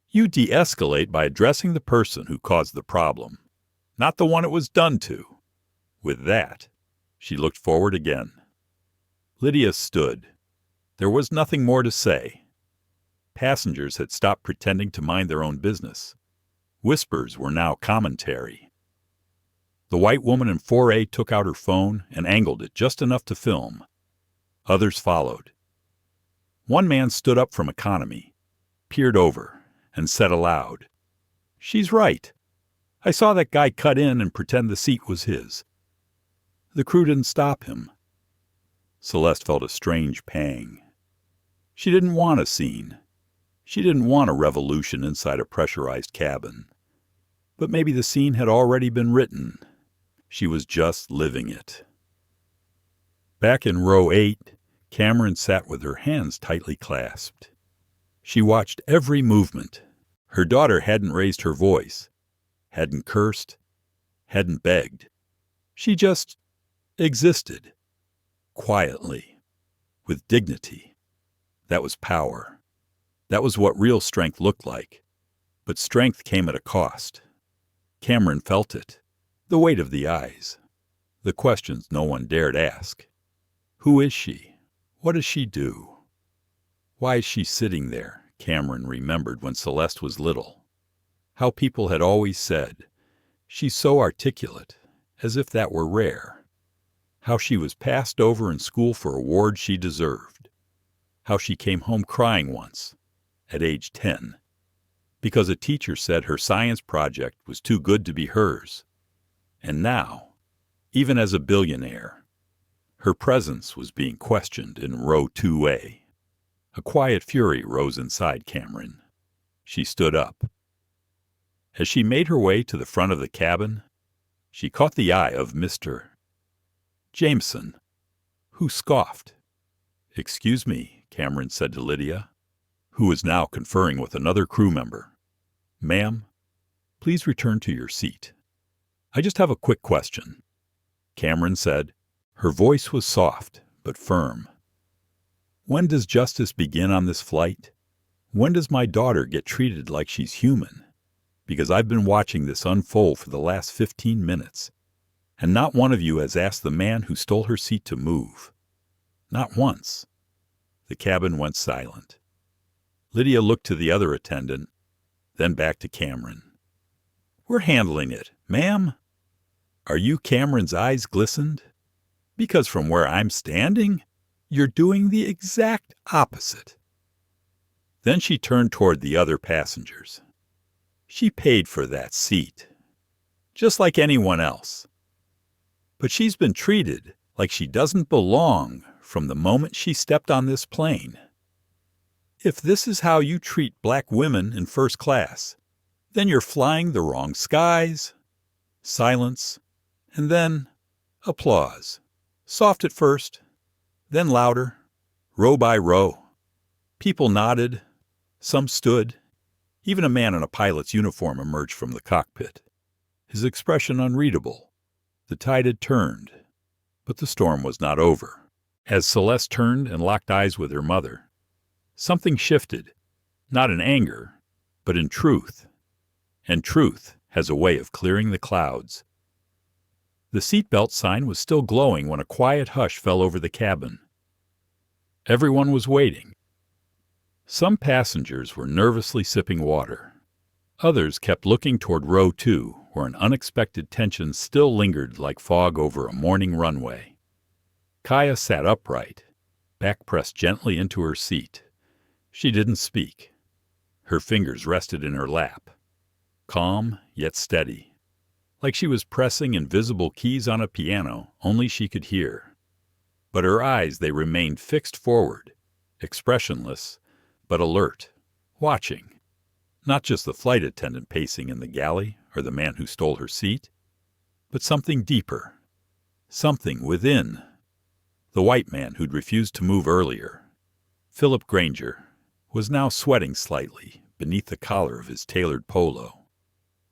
"You de-escalate by addressing the person who caused the problem, not the one it was done to." With that, she looked forward again. Lydia stood. There was nothing more to say. Passengers had stopped pretending to mind their own business. Whispers were now commentary. The white woman in 4A took out her phone and angled it just enough to film. Others followed. One man stood up from economy, peered over, and said aloud, "She's right. I saw that guy cut in and pretend the seat was his." The crew didn't stop him. Celeste felt a strange pang. She didn't want a scene. She didn't want a revolution inside a pressurized cabin. But maybe the scene had already been written. She was just living it. Back in row 8, Cameron sat with her hands tightly clasped. She watched every movement. Her daughter hadn't raised her voice, hadn't cursed, hadn't begged. She just existed, quietly, with dignity. That was power. That was what real strength looked like. But strength came at a cost. Cameron felt it, the weight of the eyes, the questions no one dared ask. Who is she? What does she do? Why is she sitting there? Cameron remembered when Celeste was little. How people had always said, "She's so articulate," as if that were rare. How she was passed over in school for awards she deserved. How she came home crying once, at age 10, because a teacher said her science project was too good to be hers. And now, even as a billionaire, her presence was being questioned in row 2A. A quiet fury rose inside Cameron. She stood up. As she made her way to the front of the cabin, she caught the eye of Mr. Jameson, who scoffed. "Excuse me," Cameron said to Lydia, who was now conferring with another crew member. "Ma'am, please return to your seat. I just have a quick question," Cameron said. Her voice was soft, but firm. "When does justice begin on this flight? When does my daughter get treated like she's human? Because I've been watching this unfold for the last 15 minutes, and not one of you has asked the man who stole her seat to move. Not once." The cabin went silent. Lydia looked to the other attendant, then back to Cameron. "We're handling it, ma'am." "Are you?" Cameron's eyes glistened. "Because from where I'm standing, you're doing the exact opposite." Then she turned toward the other passengers. "She paid for that seat, just like anyone else. But she's been treated like she doesn't belong from the moment she stepped on this plane. If this is how you treat black women in first class, then you're flying the wrong skies." Silence, and then applause. Soft at first, then louder. row by row. People nodded. Some stood. Even a man in a pilot's uniform emerged from the cockpit, his expression unreadable. The tide had turned, but the storm was not over. As Celeste turned and locked eyes with her mother, something shifted, not in anger, but in truth. And truth has a way of clearing the clouds. The seatbelt sign was still glowing when a quiet hush fell over the cabin. Everyone was waiting. Some passengers were nervously sipping water. Others kept looking toward row 2, where an unexpected tension still lingered like fog over a morning runway. Kaia sat upright, back pressed gently into her seat. She didn't speak. Her fingers rested in her lap, calm yet steady, like she was pressing invisible keys on a piano only she could hear. But her eyes, they remained fixed forward, expressionless, but alert, watching, not just the flight attendant pacing in the galley or the man who stole her seat, but something deeper, something within. The white man who'd refused to move earlier, Philip Granger, was now sweating slightly beneath the collar of his tailored polo.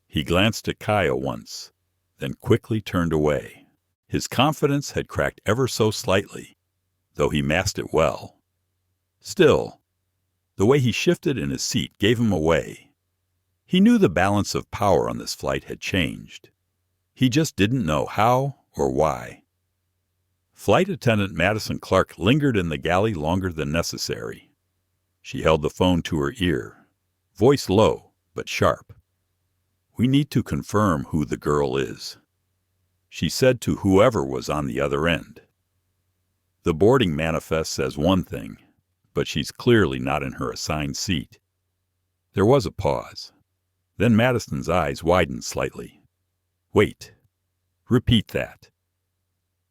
He glanced at Kaia once, then quickly turned away. His confidence had cracked ever so slightly, though he masked it well. Still, the way he shifted in his seat gave him away. He knew the balance of power on this flight had changed. He just didn't know how or why. Flight attendant Madison Clark lingered in the galley longer than necessary. She held the phone to her ear, voice low but sharp. "We need to confirm who the girl is," she said to whoever was on the other end. "The boarding manifest says one thing, but she's clearly not in her assigned seat." There was a pause. Then Madison's eyes widened slightly. "Wait. Repeat that."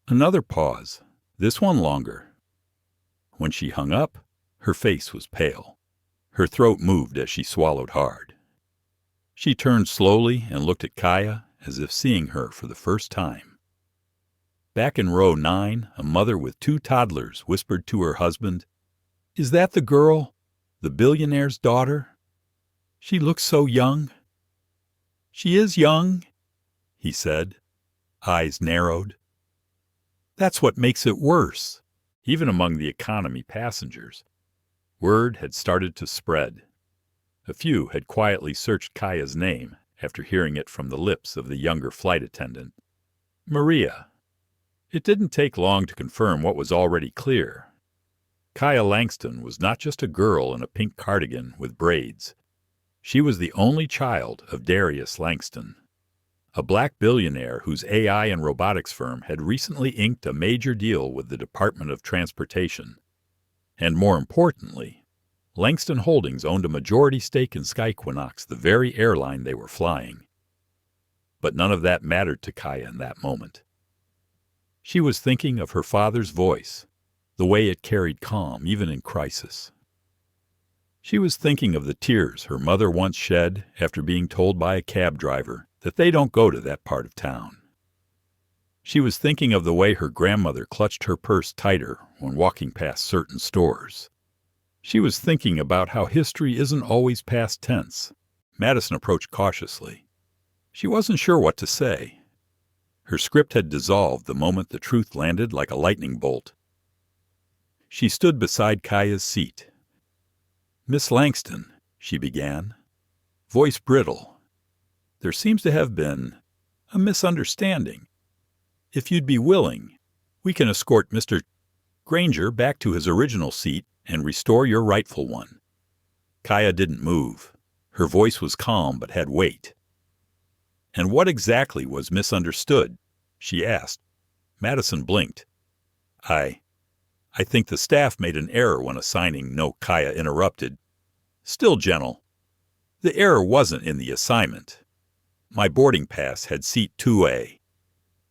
Another pause, this one longer. When she hung up, her face was pale. Her throat moved as she swallowed hard. She turned slowly and looked at Kaia as if seeing her for the first time. Back in row 9, a mother with 2 toddlers whispered to her husband, "Is that the girl, the billionaire's daughter? She looks so young." "She is young," he said, eyes narrowed. "That's what makes it worse." Even among the economy passengers, word had started to spread. A few had quietly searched Kaia's name after hearing it from the lips of the younger flight attendant. Maria. It didn't take long to confirm what was already clear. Kaia Langston was not just a girl in a pink cardigan with braids. She was the only child of Darius Langston, a black billionaire whose AI and robotics firm had recently inked a major deal with the Department of Transportation. And more importantly, Langston Holdings owned a majority stake in Skyquinox, the very airline they were flying. But none of that mattered to Kaia in that moment. She was thinking of her father's voice, the way it carried calm even in crisis. She was thinking of the tears her mother once shed after being told by a cab driver that they don't go to that part of town. She was thinking of the way her grandmother clutched her purse tighter when walking past certain stores. She was thinking about how history isn't always past tense. Madison approached cautiously. She wasn't sure what to say. Her script had dissolved the moment the truth landed like a lightning bolt. She stood beside Kaia's seat. "Miss Langston," she began, voice brittle, "there seems to have been a misunderstanding. If you'd be willing, we can escort Mr. Granger back to his original seat and restore your rightful one." Kaia didn't move. Her voice was calm but had weight. "And what exactly was misunderstood?" she asked. Madison blinked. I think the staff made an error when assigning." No, Kaia interrupted, still gentle. "The error wasn't in the assignment. My boarding pass had seat 2A.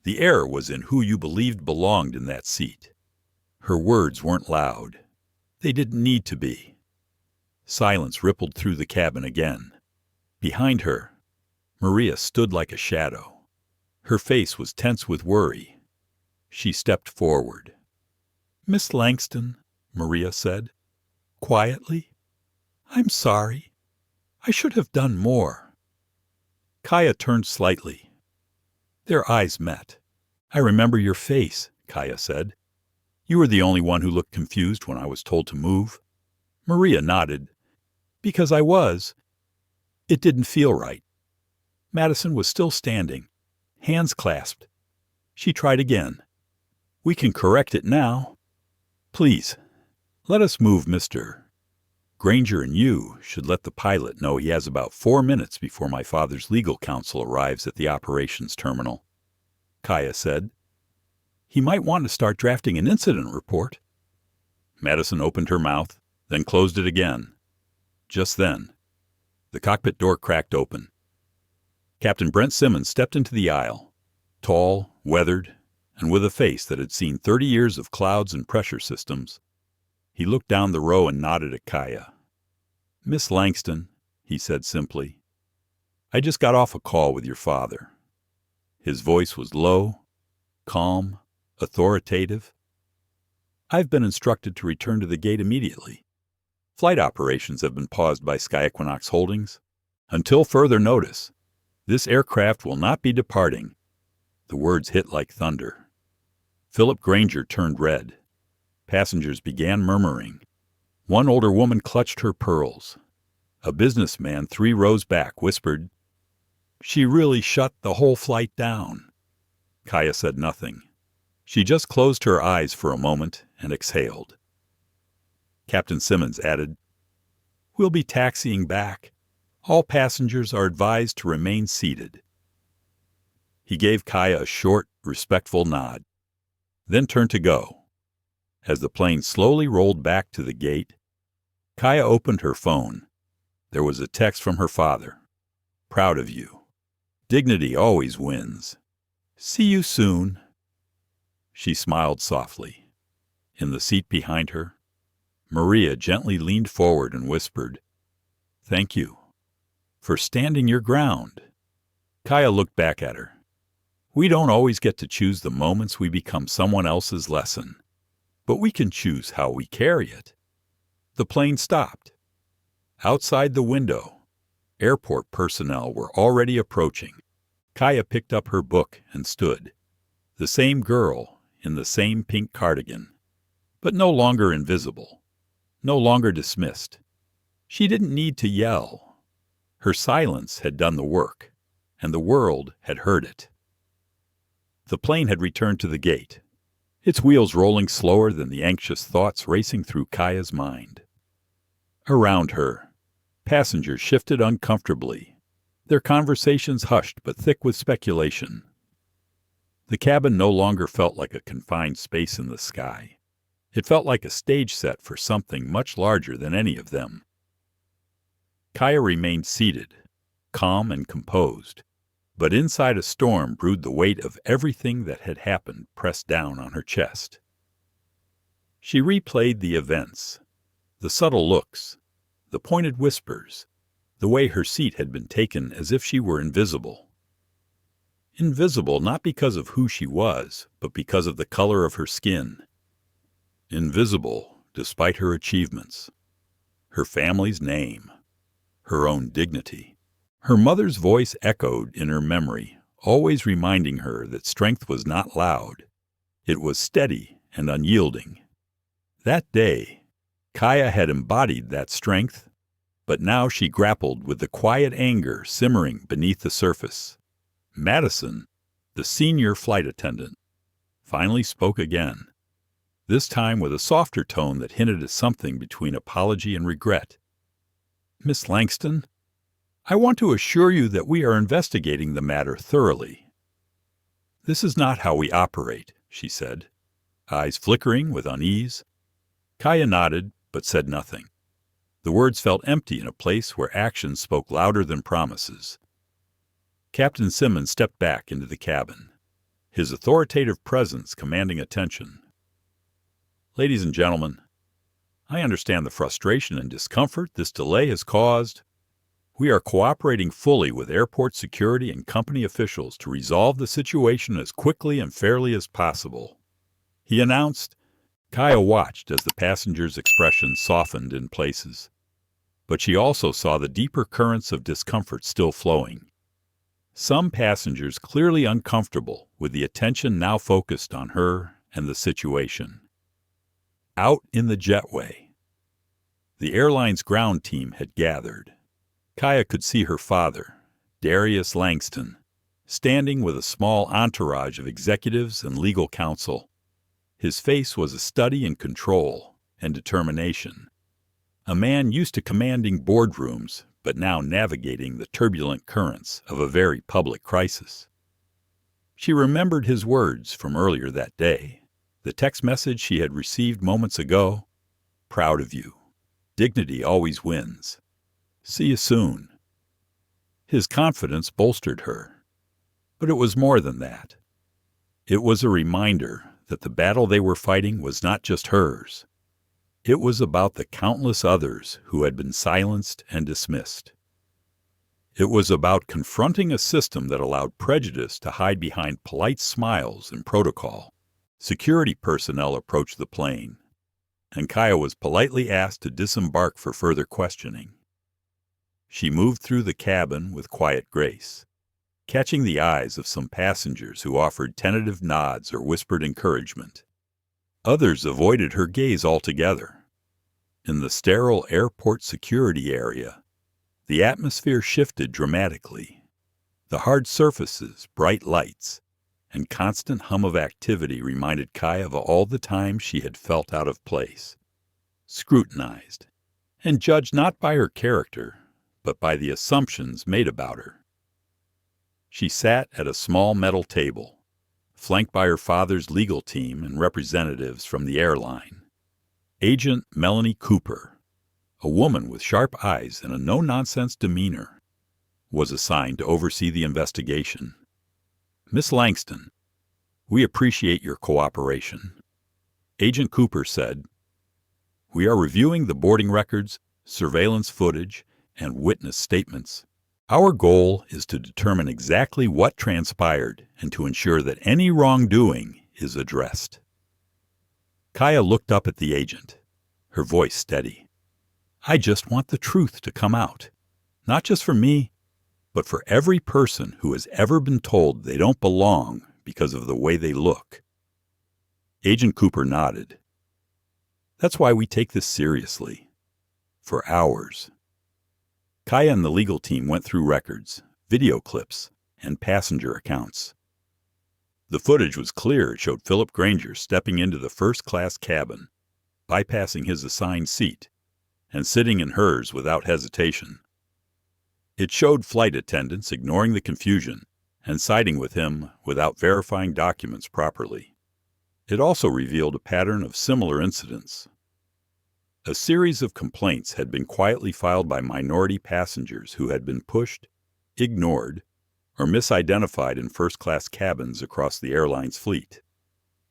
The error was in who you believed belonged in that seat." Her words weren't loud. They didn't need to be. Silence rippled through the cabin again. Behind her, Maria stood like a shadow. Her face was tense with worry. She stepped forward. "Miss Langston," Maria said, quietly. I'm sorry. I should have done more. Kaia turned slightly. Their eyes met. I remember your face, Kaia said. You were the only one who looked confused when I was told to move. Maria nodded. Because I was. It didn't feel right. Madison was still standing, hands clasped. She tried again. We can correct it now. Please, let us move, Mr. Granger, and you should let the pilot know he has about 4 minutes before my father's legal counsel arrives at the operations terminal, Kaia said. He might want to start drafting an incident report. Madison opened her mouth, then closed it again. Just then, the cockpit door cracked open. Captain Brent Simmons stepped into the aisle, tall, weathered, and with a face that had seen 30 years of clouds and pressure systems. He looked down the row and nodded at Kaia. Miss Langston, he said simply, I just got off a call with your father. His voice was low, calm, authoritative. I've been instructed to return to the gate immediately. Flight operations have been paused by Sky Equinox Holdings. Until further notice, this aircraft will not be departing. The words hit like thunder. Philip Granger turned red. Passengers began murmuring. One older woman clutched her pearls. A businessman 3 rows back whispered, She really shut the whole flight down. Kaia said nothing. She just closed her eyes for a moment and exhaled. Captain Simmons added, We'll be taxiing back. All passengers are advised to remain seated. He gave Kaia a short, respectful nod, then turned to go. As the plane slowly rolled back to the gate, Kaia opened her phone. There was a text from her father. Proud of you. Dignity always wins. See you soon. She smiled softly. In the seat behind her, Maria gently leaned forward and whispered, Thank you for standing your ground. Kaia looked back at her. We don't always get to choose the moments we become someone else's lesson, but we can choose how we carry it. The plane stopped. Outside the window, airport personnel were already approaching. Kaia picked up her book and stood. The same girl in the same pink cardigan, but no longer invisible, no longer dismissed. She didn't need to yell. Her silence had done the work, and the world had heard it. The plane had returned to the gate, its wheels rolling slower than the anxious thoughts racing through Kaia's mind. Around her, passengers shifted uncomfortably, their conversations hushed but thick with speculation. The cabin no longer felt like a confined space in the sky. It felt like a stage set for something much larger than any of them. Kaia remained seated, calm and composed, but inside a storm brewed the weight of everything that had happened pressed down on her chest. She replayed the events, the subtle looks, the pointed whispers, the way her seat had been taken as if she were invisible. Invisible not because of who she was, but because of the color of her skin. Invisible despite her achievements, her family's name, her own dignity. Her mother's voice echoed in her memory, always reminding her that strength was not loud. It was steady and unyielding. That day, Kaia had embodied that strength, but now she grappled with the quiet anger simmering beneath the surface. Madison, the senior flight attendant, finally spoke again, this time with a softer tone that hinted at something between apology and regret. Miss Langston, I want to assure you that we are investigating the matter thoroughly. This is not how we operate, she said, eyes flickering with unease. Kaia nodded, but said nothing. The words felt empty in a place where actions spoke louder than promises. Captain Simmons stepped back into the cabin, his authoritative presence commanding attention. Ladies and gentlemen, I understand the frustration and discomfort this delay has caused. We are cooperating fully with airport security and company officials to resolve the situation as quickly and fairly as possible, he announced, Kaia watched as the passengers' expressions softened in places, but she also saw the deeper currents of discomfort still flowing. Some passengers clearly uncomfortable with the attention now focused on her and the situation. Out in the jetway, the airline's ground team had gathered. Kaia could see her father, Darius Langston, standing with a small entourage of executives and legal counsel. His face was a study in control and determination. A man used to commanding boardrooms, but now navigating the turbulent currents of a very public crisis. She remembered his words from earlier that day, the text message she had received moments ago. "Proud of you. Dignity always wins. See you soon." His confidence bolstered her. But it was more than that. It was a reminder that the battle they were fighting was not just hers. It was about the countless others who had been silenced and dismissed. It was about confronting a system that allowed prejudice to hide behind polite smiles and protocol. Security personnel approached the plane, and Kaia was politely asked to disembark for further questioning. She moved through the cabin with quiet grace, catching the eyes of some passengers who offered tentative nods or whispered encouragement. Others avoided her gaze altogether. In the sterile airport security area, the atmosphere shifted dramatically. The hard surfaces, bright lights, and constant hum of activity reminded Kaia of all the times she had felt out of place, scrutinized, and judged not by her character, but by the assumptions made about her. She sat at a small metal table, flanked by her father's legal team and representatives from the airline. Agent Melanie Cooper, a woman with sharp eyes and a no-nonsense demeanor, was assigned to oversee the investigation. "Miss Langston, we appreciate your cooperation." Agent Cooper said, "We are reviewing the boarding records, surveillance footage, and witness statements. Our goal is to determine exactly what transpired and to ensure that any wrongdoing is addressed." Kaia looked up at the agent, her voice steady. "I just want the truth to come out, not just for me, but for every person who has ever been told they don't belong because of the way they look." Agent Cooper nodded. "That's why we take this seriously. For hours." Kaia and the legal team went through records, video clips, and passenger accounts. The footage was clear. It showed Philip Granger stepping into the first-class cabin, bypassing his assigned seat, and sitting in hers without hesitation. It showed flight attendants ignoring the confusion and siding with him without verifying documents properly. It also revealed a pattern of similar incidents. A series of complaints had been quietly filed by minority passengers who had been pushed, ignored, or misidentified in first-class cabins across the airline's fleet.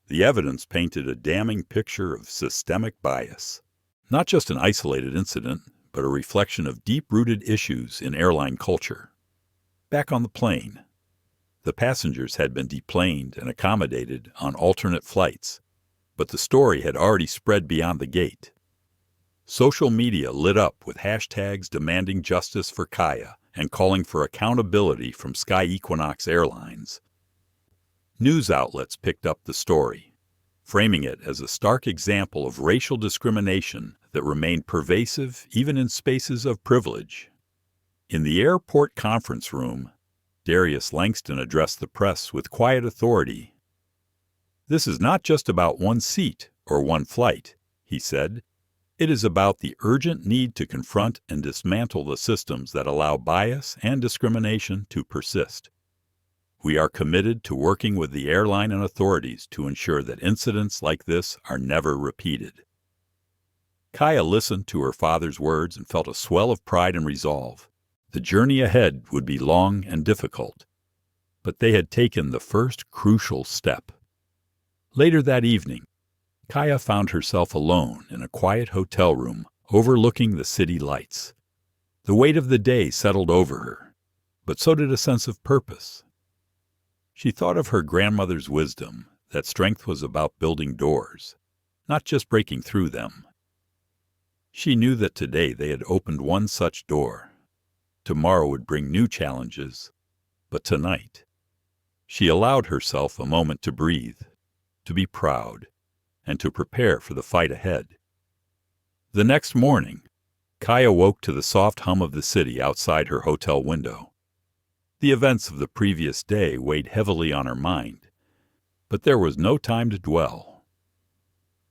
The evidence painted a damning picture of systemic bias, not just an isolated incident, but a reflection of deep-rooted issues in airline culture. Back on the plane, the passengers had been deplaned and accommodated on alternate flights, but the story had already spread beyond the gate. Social media lit up with hashtags demanding justice for Kaia and calling for accountability from Sky Equinox Airlines. News outlets picked up the story, framing it as a stark example of racial discrimination that remained pervasive even in spaces of privilege. In the airport conference room, Darius Langston addressed the press with quiet authority. "This is not just about one seat or one flight," he said. "It is about the urgent need to confront and dismantle the systems that allow bias and discrimination to persist. We are committed to working with the airline and authorities to ensure that incidents like this are never repeated." Kaia listened to her father's words and felt a swell of pride and resolve. The journey ahead would be long and difficult, but they had taken the first crucial step. Later that evening, Kaia found herself alone in a quiet hotel room overlooking the city lights. The weight of the day settled over her, but so did a sense of purpose. She thought of her grandmother's wisdom that strength was about building doors, not just breaking through them. She knew that today they had opened one such door. Tomorrow would bring new challenges, but tonight, she allowed herself a moment to breathe, to be proud, and to prepare for the fight ahead. The next morning, Kaia woke to the soft hum of the city outside her hotel window. The events of the previous day weighed heavily on her mind, but there was no time to dwell.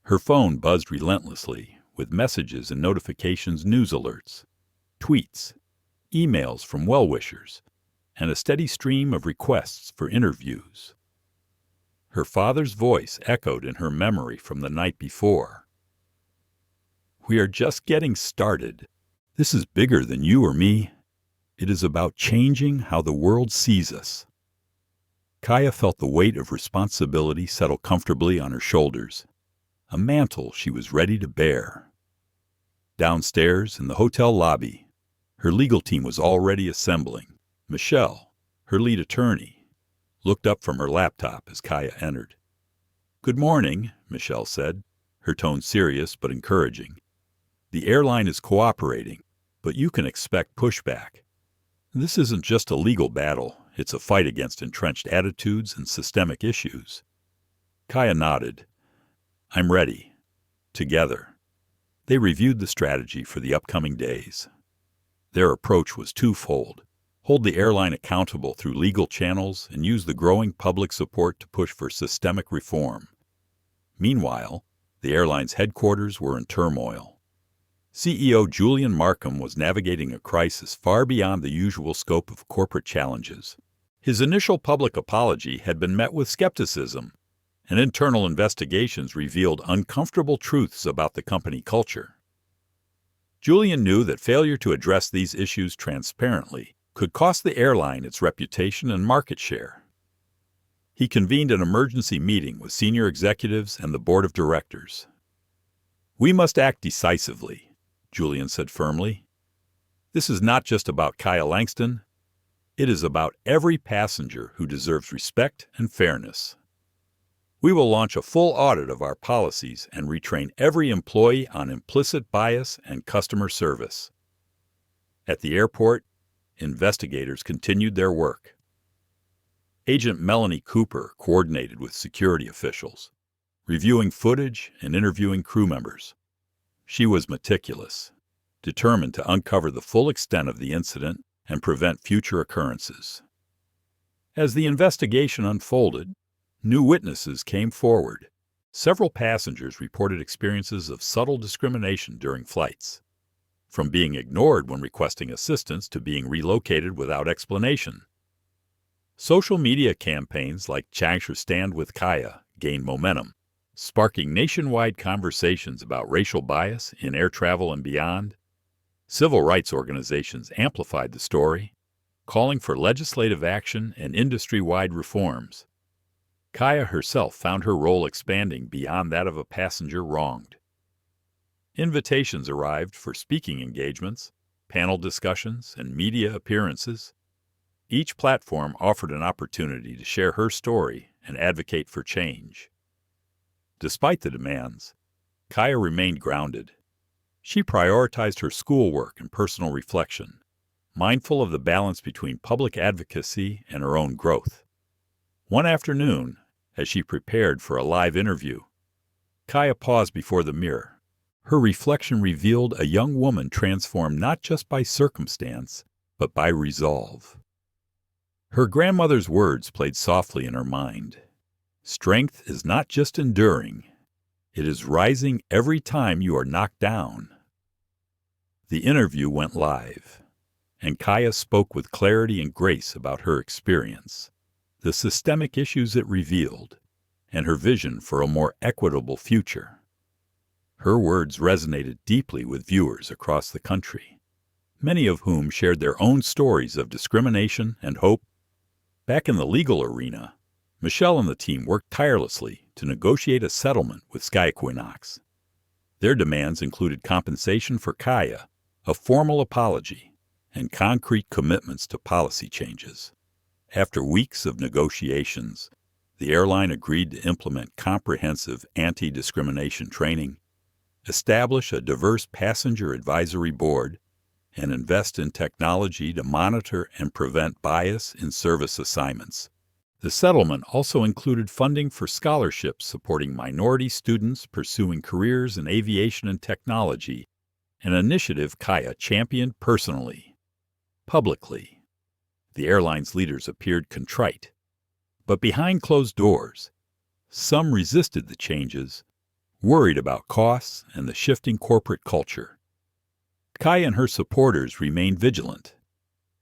Her phone buzzed relentlessly with messages and notifications, news alerts, tweets, emails from well-wishers, and a steady stream of requests for interviews. Her father's voice echoed in her memory from the night before. "We are just getting started. This is bigger than you or me. It is about changing how the world sees us." Kaia felt the weight of responsibility settle comfortably on her shoulders, a mantle she was ready to bear. Downstairs in the hotel lobby, her legal team was already assembling. Michelle, her lead attorney, looked up from her laptop as Kaia entered. "Good morning," Michelle said, her tone serious but encouraging. "The airline is cooperating, but you can expect pushback. This isn't just a legal battle, it's a fight against entrenched attitudes and systemic issues." Kaia nodded. "I'm ready." Together, they reviewed the strategy for the upcoming days. Their approach was twofold: hold the airline accountable through legal channels and use the growing public support to push for systemic reform. Meanwhile, the airline's headquarters were in turmoil. CEO Julian Markham was navigating a crisis far beyond the usual scope of corporate challenges. His initial public apology had been met with skepticism, and internal investigations revealed uncomfortable truths about the company culture. Julian knew that failure to address these issues transparently could cost the airline its reputation and market share. He convened an emergency meeting with senior executives and the board of directors. "We must act decisively," Julian said firmly. "This is not just about Kaia Langston. It is about every passenger who deserves respect and fairness. We will launch a full audit of our policies and retrain every employee on implicit bias and customer service." At the airport, investigators continued their work. Agent Melanie Cooper coordinated with security officials, reviewing footage and interviewing crew members. She was meticulous, determined to uncover the full extent of the incident and prevent future occurrences. As the investigation unfolded, new witnesses came forward. Several passengers reported experiences of subtle discrimination during flights, from being ignored when requesting assistance to being relocated without explanation. Social media campaigns like Change Your Stand with Kaia gained momentum, sparking nationwide conversations about racial bias in air travel and beyond. Civil rights organizations amplified the story, calling for legislative action and industry-wide reforms. Kaia herself found her role expanding beyond that of a passenger wronged. Invitations arrived for speaking engagements, panel discussions, and media appearances. Each platform offered an opportunity to share her story and advocate for change. Despite the demands, Kaia remained grounded. She prioritized her schoolwork and personal reflection, mindful of the balance between public advocacy and her own growth. One afternoon, as she prepared for a live interview, Kaia paused before the mirror. Her reflection revealed a young woman transformed not just by circumstance, but by resolve. Her grandmother's words played softly in her mind. "Strength is not just enduring. It is rising every time you are knocked down." The interview went live, and Kaia spoke with clarity and grace about her experience, the systemic issues it revealed, and her vision for a more equitable future. Her words resonated deeply with viewers across the country, many of whom shared their own stories of discrimination and hope. Back in the legal arena, Michelle and the team worked tirelessly to negotiate a settlement with Sky Equinox. Their demands included compensation for Kaia, a formal apology, and concrete commitments to policy changes. After weeks of negotiations, the airline agreed to implement comprehensive anti-discrimination training, establish a diverse passenger advisory board, and invest in technology to monitor and prevent bias in service assignments. The settlement also included funding for scholarships supporting minority students pursuing careers in aviation and technology, an initiative Kaia championed personally. Publicly, the airline's leaders appeared contrite, but behind closed doors, some resisted the changes, worried about costs and the shifting corporate culture. Kaia and her supporters remained vigilant,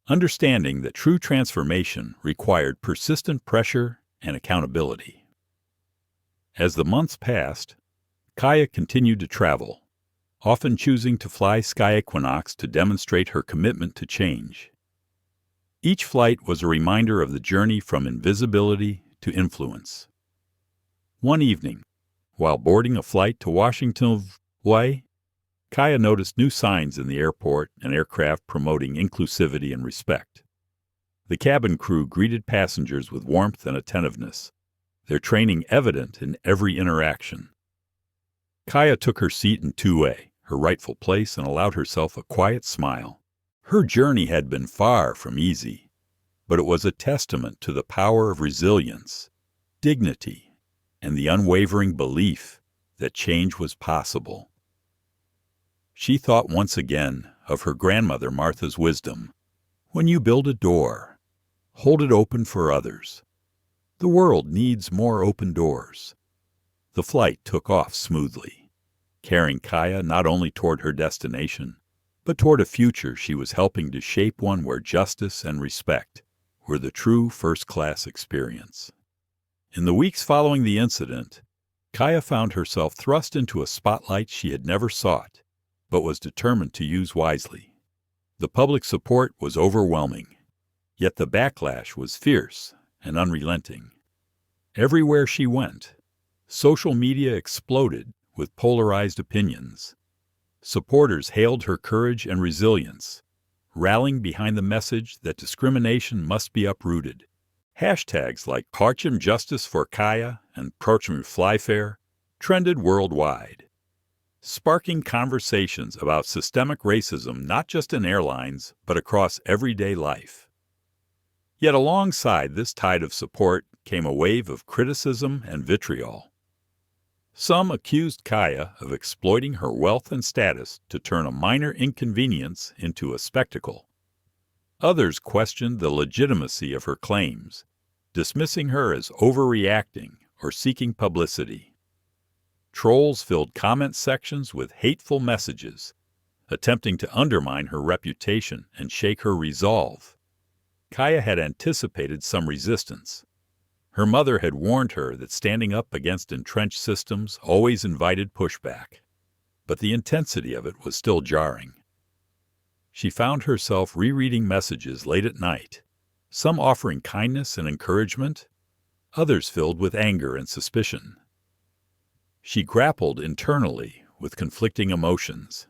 understanding that true transformation required persistent pressure and accountability. As the months passed, Kaia continued to travel, often choosing to fly Sky Equinox to demonstrate her commitment to change. Each flight was a reminder of the journey from invisibility to influence. One evening, while boarding a flight to Washington, Hawaii, Kaia noticed new signs in the airport and aircraft promoting inclusivity and respect. The cabin crew greeted passengers with warmth and attentiveness, their training evident in every interaction. Kaia took her seat in 2A, her rightful place, and allowed herself a quiet smile. Her journey had been far from easy, but it was a testament to the power of resilience, dignity, and the unwavering belief that change was possible. She thought once again of her grandmother Martha's wisdom. When you build a door, hold it open for others. The world needs more open doors. The flight took off smoothly, carrying Kaia not only toward her destination, but toward a future she was helping to shape, one where justice and respect were the true first-class experience. In the weeks following the incident, Kaia found herself thrust into a spotlight she had never sought, but was determined to use wisely. The public support was overwhelming, yet the backlash was fierce and unrelenting. Everywhere she went, social media exploded with polarized opinions. Supporters hailed her courage and resilience, rallying behind the message that discrimination must be uprooted. Hashtags like Parchim Justice for Kaia and Pretrial Flyfair trended worldwide, sparking conversations about systemic racism not just in airlines, but across everyday life. Yet alongside this tide of support came a wave of criticism and vitriol. Some accused Kaia of exploiting her wealth and status to turn a minor inconvenience into a spectacle. Others questioned the legitimacy of her claims, dismissing her as overreacting or seeking publicity. Trolls filled comment sections with hateful messages, attempting to undermine her reputation and shake her resolve. Kaia had anticipated some resistance. Her mother had warned her that standing up against entrenched systems always invited pushback, but the intensity of it was still jarring. She found herself rereading messages late at night, some offering kindness and encouragement, others filled with anger and suspicion. She grappled internally with conflicting emotions.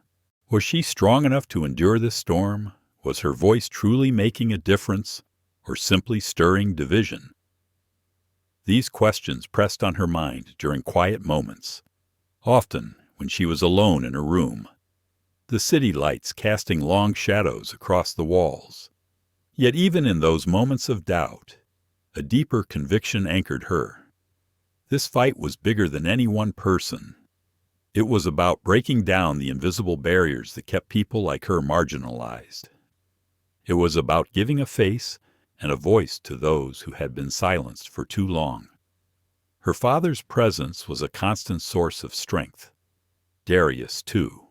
Was she strong enough to endure this storm? Was her voice truly making a difference, or simply stirring division? These questions pressed on her mind during quiet moments, often when she was alone in her room, the city lights casting long shadows across the walls. Yet even in those moments of doubt, a deeper conviction anchored her. This fight was bigger than any one person. It was about breaking down the invisible barriers that kept people like her marginalized. It was about giving a face and a voice to those who had been silenced for too long. Her father's presence was a constant source of strength. Darius, too,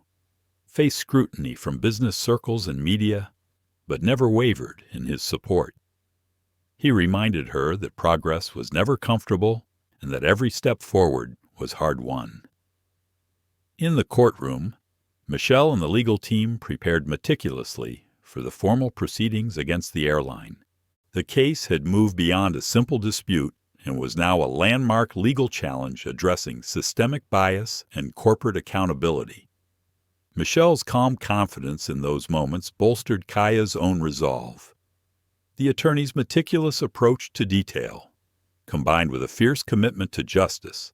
faced scrutiny from business circles and media, but never wavered in his support. He reminded her that progress was never comfortable and that every step forward was hard-won. In the courtroom, Michelle and the legal team prepared meticulously for the formal proceedings against the airline. The case had moved beyond a simple dispute and was now a landmark legal challenge addressing systemic bias and corporate accountability. Michelle's calm confidence in those moments bolstered Kaia's own resolve. The attorney's meticulous approach to detail, combined with a fierce commitment to justice,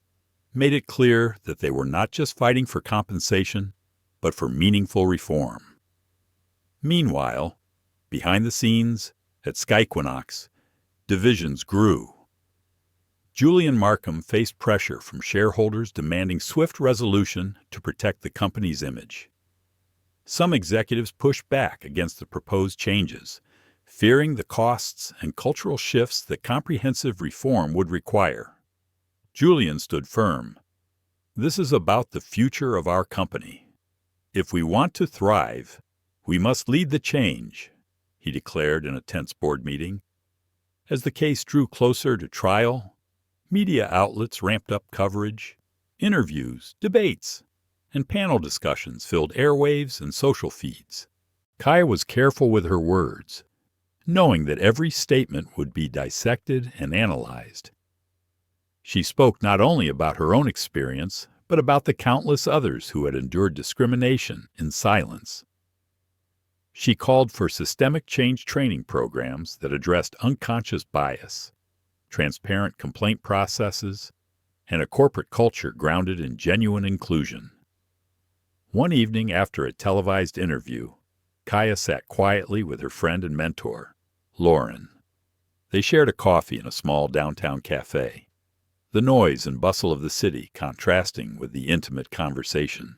made it clear that they were not just fighting for compensation, but for meaningful reform. Meanwhile, behind the scenes, at Skyquinox, divisions grew. Julian Markham faced pressure from shareholders demanding swift resolution to protect the company's image. Some executives pushed back against the proposed changes, fearing the costs and cultural shifts that comprehensive reform would require. Julian stood firm. "This is about the future of our company. If we want to thrive, we must lead the change," he declared in a tense board meeting. As the case drew closer to trial, media outlets ramped up coverage. Interviews, debates, and panel discussions filled airwaves and social feeds. Kaia was careful with her words, knowing that every statement would be dissected and analyzed. She spoke not only about her own experience, but about the countless others who had endured discrimination in silence. She called for systemic change training programs that addressed unconscious bias, transparent complaint processes, and a corporate culture grounded in genuine inclusion. One evening after a televised interview, Kaia sat quietly with her friend and mentor, Lauren. They shared a coffee in a small downtown cafe, the noise and bustle of the city contrasting with the intimate conversation.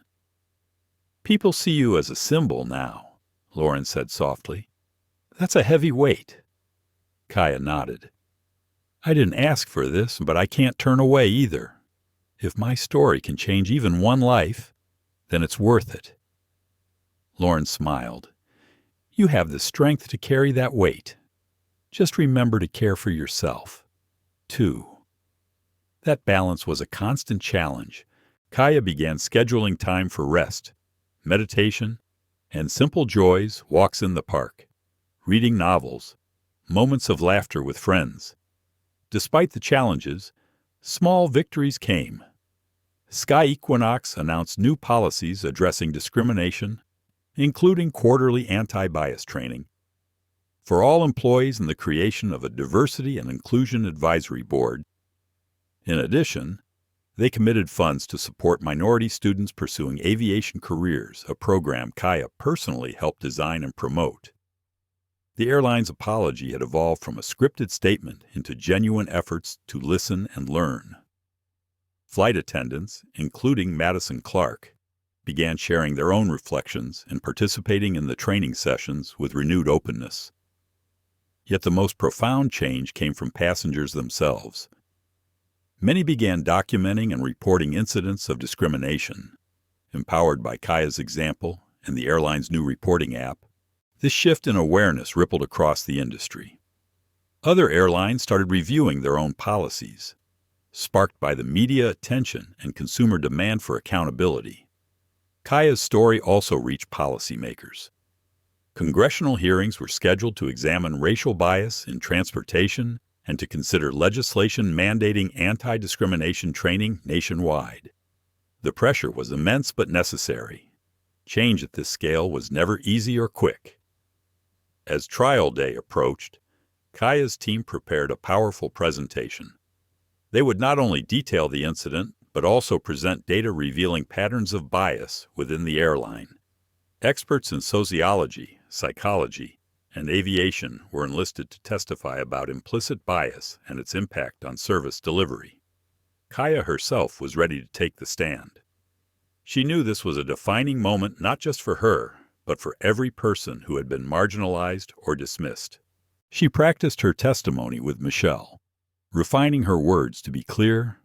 "People see you as a symbol now," Lauren said softly. "That's a heavy weight." Kaia nodded. "I didn't ask for this, but I can't turn away either. If my story can change even one life, then it's worth it." Lauren smiled. "You have the strength to carry that weight. Just remember to care for yourself, too." That balance was a constant challenge. Kaia began scheduling time for rest, meditation, and simple joys, walks in the park, reading novels, moments of laughter with friends. Despite the challenges, small victories came. Skyquinox announced new policies addressing discrimination, including quarterly anti-bias training for all employees and the creation of a diversity and inclusion advisory board. In addition, they committed funds to support minority students pursuing aviation careers, a program Kaia personally helped design and promote. The airline's apology had evolved from a scripted statement into genuine efforts to listen and learn. Flight attendants, including Madison Clark, began sharing their own reflections and participating in the training sessions with renewed openness. Yet the most profound change came from passengers themselves. Many began documenting and reporting incidents of discrimination. Empowered by Kaia's example and the airline's new reporting app, this shift in awareness rippled across the industry. Other airlines started reviewing their own policies, sparked by the media attention and consumer demand for accountability. Kaia's story also reached policymakers. Congressional hearings were scheduled to examine racial bias in transportation and to consider legislation mandating anti-discrimination training nationwide. The pressure was immense but necessary. Change at this scale was never easy or quick. As trial day approached, Kaia's team prepared a powerful presentation. They would not only detail the incident, but also present data revealing patterns of bias within the airline. Experts in sociology, psychology, and aviation were enlisted to testify about implicit bias and its impact on service delivery. Kaia herself was ready to take the stand. She knew this was a defining moment not just for her, but for every person who had been marginalized or dismissed. She practiced her testimony with Michelle, refining her words to be clear,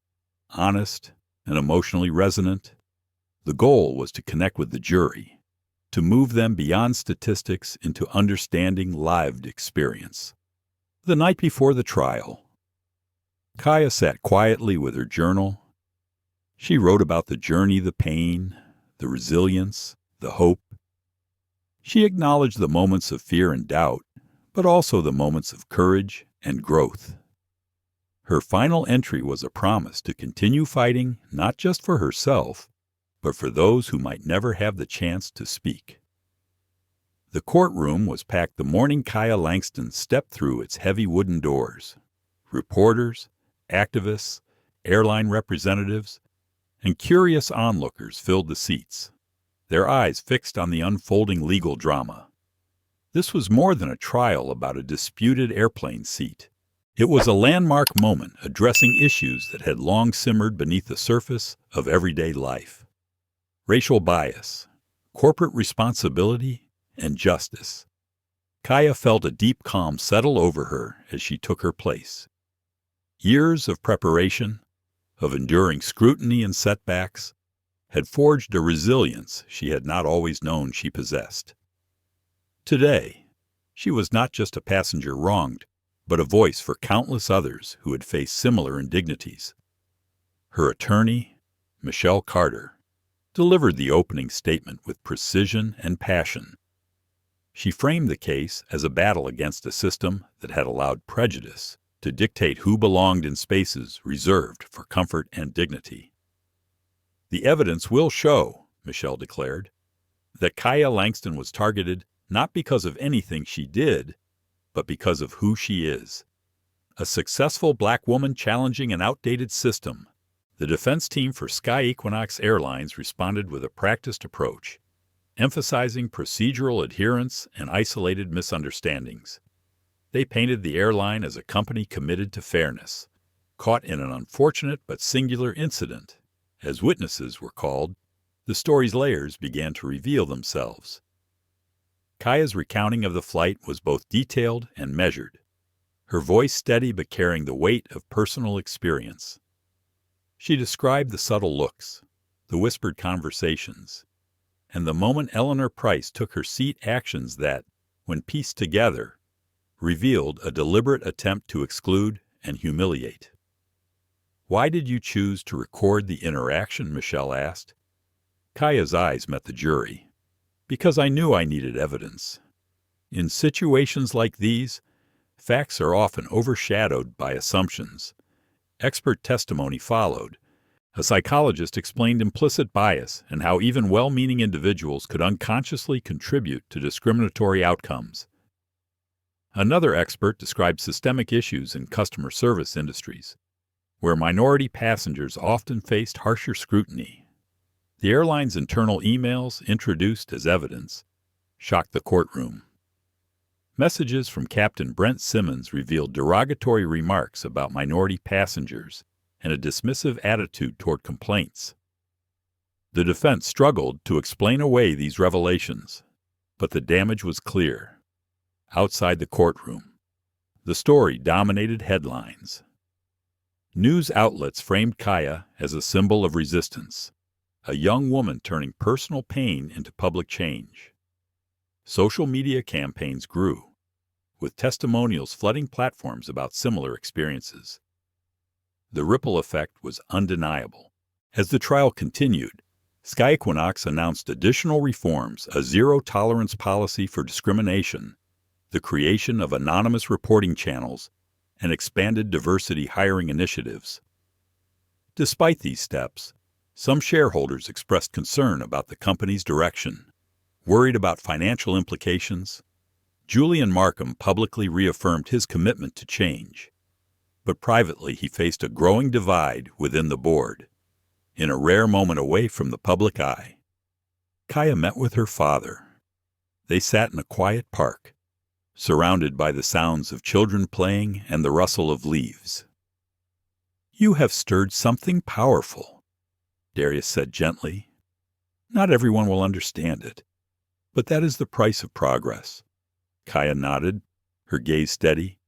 honest, and emotionally resonant. The goal was to connect with the jury, to move them beyond statistics into understanding lived experience. The night before the trial, Kaia sat quietly with her journal. She wrote about the journey, the pain, the resilience, the hope. She acknowledged the moments of fear and doubt, but also the moments of courage and growth. Her final entry was a promise to continue fighting not just for herself, but for those who might never have the chance to speak. The courtroom was packed the morning Kaia Langston stepped through its heavy wooden doors. Reporters, activists, airline representatives, and curious onlookers filled the seats, their eyes fixed on the unfolding legal drama. This was more than a trial about a disputed airplane seat. It was a landmark moment addressing issues that had long simmered beneath the surface of everyday life. Racial bias, corporate responsibility, and justice. Kaia felt a deep calm settle over her as she took her place. Years of preparation, of enduring scrutiny and setbacks, had forged a resilience she had not always known she possessed. Today, she was not just a passenger wronged, but a voice for countless others who had faced similar indignities. Her attorney, Michelle Carter, delivered the opening statement with precision and passion. She framed the case as a battle against a system that had allowed prejudice to dictate who belonged in spaces reserved for comfort and dignity. "The evidence will show," Michelle declared, "that Kaia Langston was targeted not because of anything she did, but because of who she is. A successful black woman challenging an outdated system." The defense team for Sky Equinox Airlines responded with a practiced approach, emphasizing procedural adherence and isolated misunderstandings. They painted the airline as a company committed to fairness, caught in an unfortunate but singular incident. As witnesses were called, the story's layers began to reveal themselves. Kaia's recounting of the flight was both detailed and measured, her voice steady but carrying the weight of personal experience. She described the subtle looks, the whispered conversations, and the moment Eleanor Price took her seat actions that, when pieced together, revealed a deliberate attempt to exclude and humiliate. "Why did you choose to record the interaction?" Michelle asked. Kaia's eyes met the jury. "Because I knew I needed evidence. In situations like these, facts are often overshadowed by assumptions." Expert testimony followed. A psychologist explained implicit bias and how even well-meaning individuals could unconsciously contribute to discriminatory outcomes. Another expert described systemic issues in customer service industries, where minority passengers often faced harsher scrutiny. The airline's internal emails, introduced as evidence, shocked the courtroom. Messages from Captain Brent Simmons revealed derogatory remarks about minority passengers and a dismissive attitude toward complaints. The defense struggled to explain away these revelations, but the damage was clear. Outside the courtroom, the story dominated headlines. News outlets framed Kaia as a symbol of resistance, a young woman turning personal pain into public change. Social media campaigns grew, with testimonials flooding platforms about similar experiences. The ripple effect was undeniable. As the trial continued, Sky Equinox announced additional reforms, a zero-tolerance policy for discrimination, the creation of anonymous reporting channels, and expanded diversity hiring initiatives. Despite these steps, some shareholders expressed concern about the company's direction, worried about financial implications. Julian Markham publicly reaffirmed his commitment to change, but privately he faced a growing divide within the board. In a rare moment away from the public eye, Kaia met with her father. They sat in a quiet park, surrounded by the sounds of children playing and the rustle of leaves. "You have stirred something powerful," Darius said gently. "Not everyone will understand it, but that is the price of progress." Kaia nodded, her gaze steady.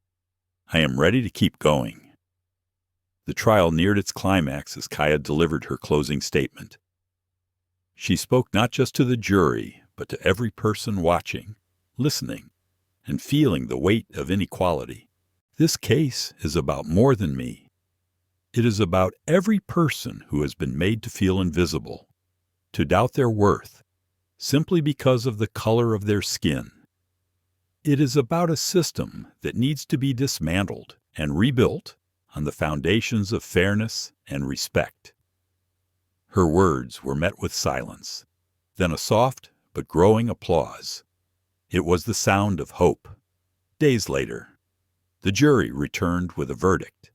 "I am ready to keep going." The trial neared its climax as Kaia delivered her closing statement. She spoke not just to the jury, but to every person watching, listening, and feeling the weight of inequality. "This case is about more than me. It is about every person who has been made to feel invisible, to doubt their worth, simply because of the color of their skin. It is about a system that needs to be dismantled and rebuilt on the foundations of fairness and respect." Her words were met with silence, then a soft but growing applause. It was the sound of hope. Days later, the jury returned with a verdict.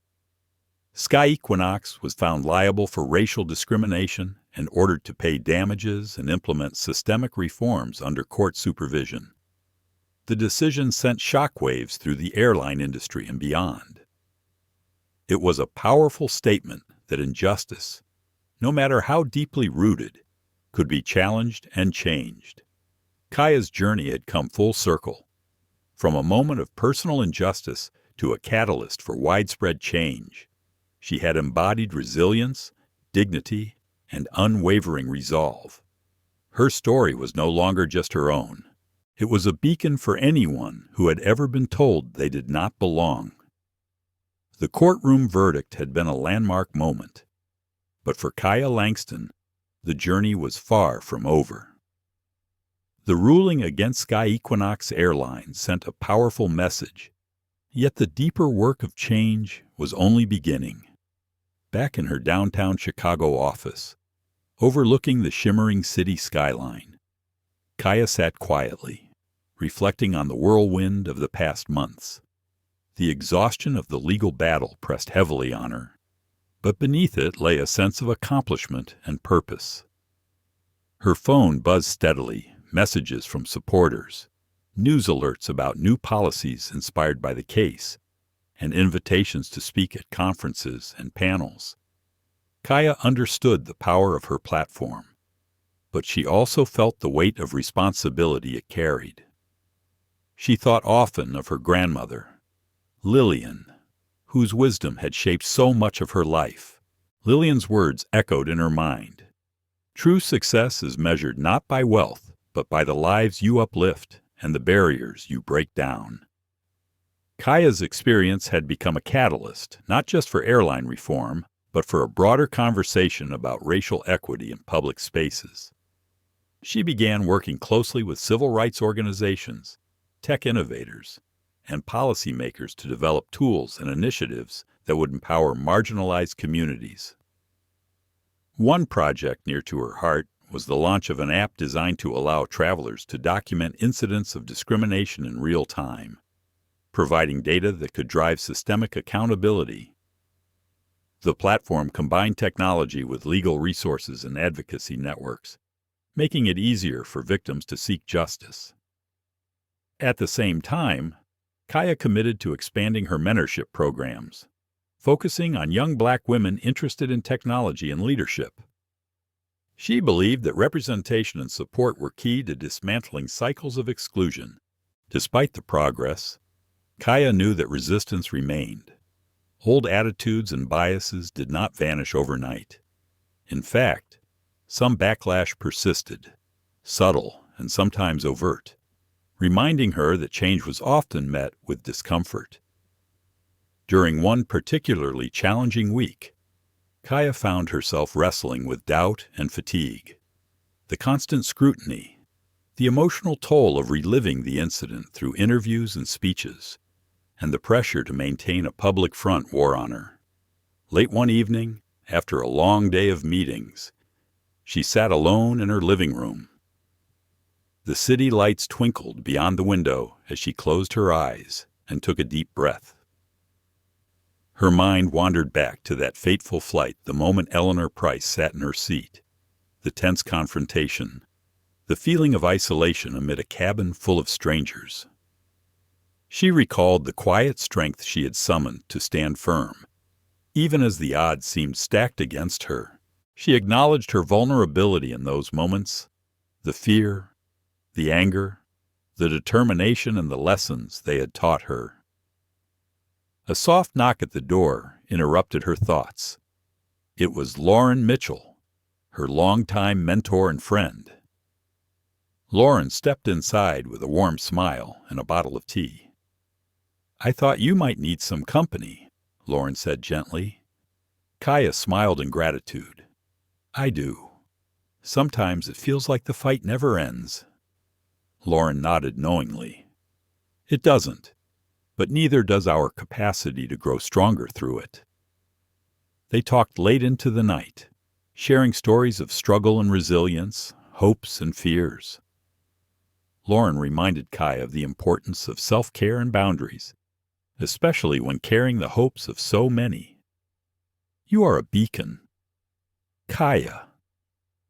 Sky Equinox was found liable for racial discrimination and ordered to pay damages and implement systemic reforms under court supervision. The decision sent shockwaves through the airline industry and beyond. It was a powerful statement that injustice, no matter how deeply rooted, could be challenged and changed. Kaia's journey had come full circle, from a moment of personal injustice to a catalyst for widespread change. She had embodied resilience, dignity, and unwavering resolve. Her story was no longer just her own. It was a beacon for anyone who had ever been told they did not belong. The courtroom verdict had been a landmark moment, but for Kaia Langston, the journey was far from over. The ruling against Sky Equinox Airlines sent a powerful message, yet the deeper work of change was only beginning. Back in her downtown Chicago office, overlooking the shimmering city skyline, Kaia sat quietly, reflecting on the whirlwind of the past months. The exhaustion of the legal battle pressed heavily on her, but beneath it lay a sense of accomplishment and purpose. Her phone buzzed steadily, messages from supporters, news alerts about new policies inspired by the case, and invitations to speak at conferences and panels. Kaia understood the power of her platform, but she also felt the weight of responsibility it carried. She thought often of her grandmother, Lillian, whose wisdom had shaped so much of her life. Lillian's words echoed in her mind. True success is measured not by wealth, but by the lives you uplift and the barriers you break down. Kaia's experience had become a catalyst, not just for airline reform, but for a broader conversation about racial equity in public spaces. She began working closely with civil rights organizations, tech innovators, and policymakers to develop tools and initiatives that would empower marginalized communities. One project near to her heart was the launch of an app designed to allow travelers to document incidents of discrimination in real time, providing data that could drive systemic accountability. The platform combined technology with legal resources and advocacy networks, making it easier for victims to seek justice. At the same time, Kaia committed to expanding her mentorship programs, focusing on young Black women interested in technology and leadership. She believed that representation and support were key to dismantling cycles of exclusion. Despite the progress, Kaia knew that resistance remained. Old attitudes and biases did not vanish overnight. In fact, some backlash persisted, subtle and sometimes overt, reminding her that change was often met with discomfort. During one particularly challenging week, Kaia found herself wrestling with doubt and fatigue. The constant scrutiny, the emotional toll of reliving the incident through interviews and speeches, and the pressure to maintain a public front wore on her. Late one evening, after a long day of meetings, she sat alone in her living room. The city lights twinkled beyond the window as she closed her eyes and took a deep breath. Her mind wandered back to that fateful flight the moment Eleanor Price sat in her seat, the tense confrontation, the feeling of isolation amid a cabin full of strangers. She recalled the quiet strength she had summoned to stand firm, even as the odds seemed stacked against her. She acknowledged her vulnerability in those moments, the fear, the anger, the determination, and the lessons they had taught her. A soft knock at the door interrupted her thoughts. It was Lauren Mitchell, her longtime mentor and friend. Lauren stepped inside with a warm smile and a bottle of tea. "I thought you might need some company," Lauren said gently. Kaia smiled in gratitude. "I do. Sometimes it feels like the fight never ends." Lauren nodded knowingly. "It doesn't, but neither does our capacity to grow stronger through it." They talked late into the night, sharing stories of struggle and resilience, hopes and fears. Lauren reminded Kaia of the importance of self-care and boundaries, especially when carrying the hopes of so many. You are a beacon. Kaia.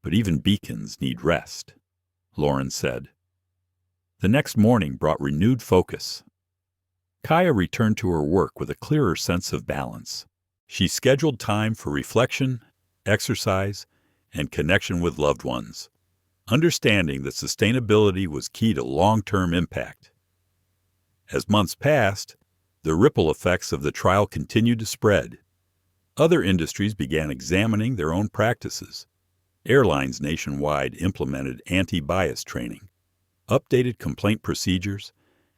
But even beacons need rest, Lauren said. The next morning brought renewed focus. Kaia returned to her work with a clearer sense of balance. She scheduled time for reflection, exercise, and connection with loved ones, understanding that sustainability was key to long-term impact. As months passed, the ripple effects of the trial continued to spread. Other industries began examining their own practices. Airlines nationwide implemented anti-bias training, updated complaint procedures,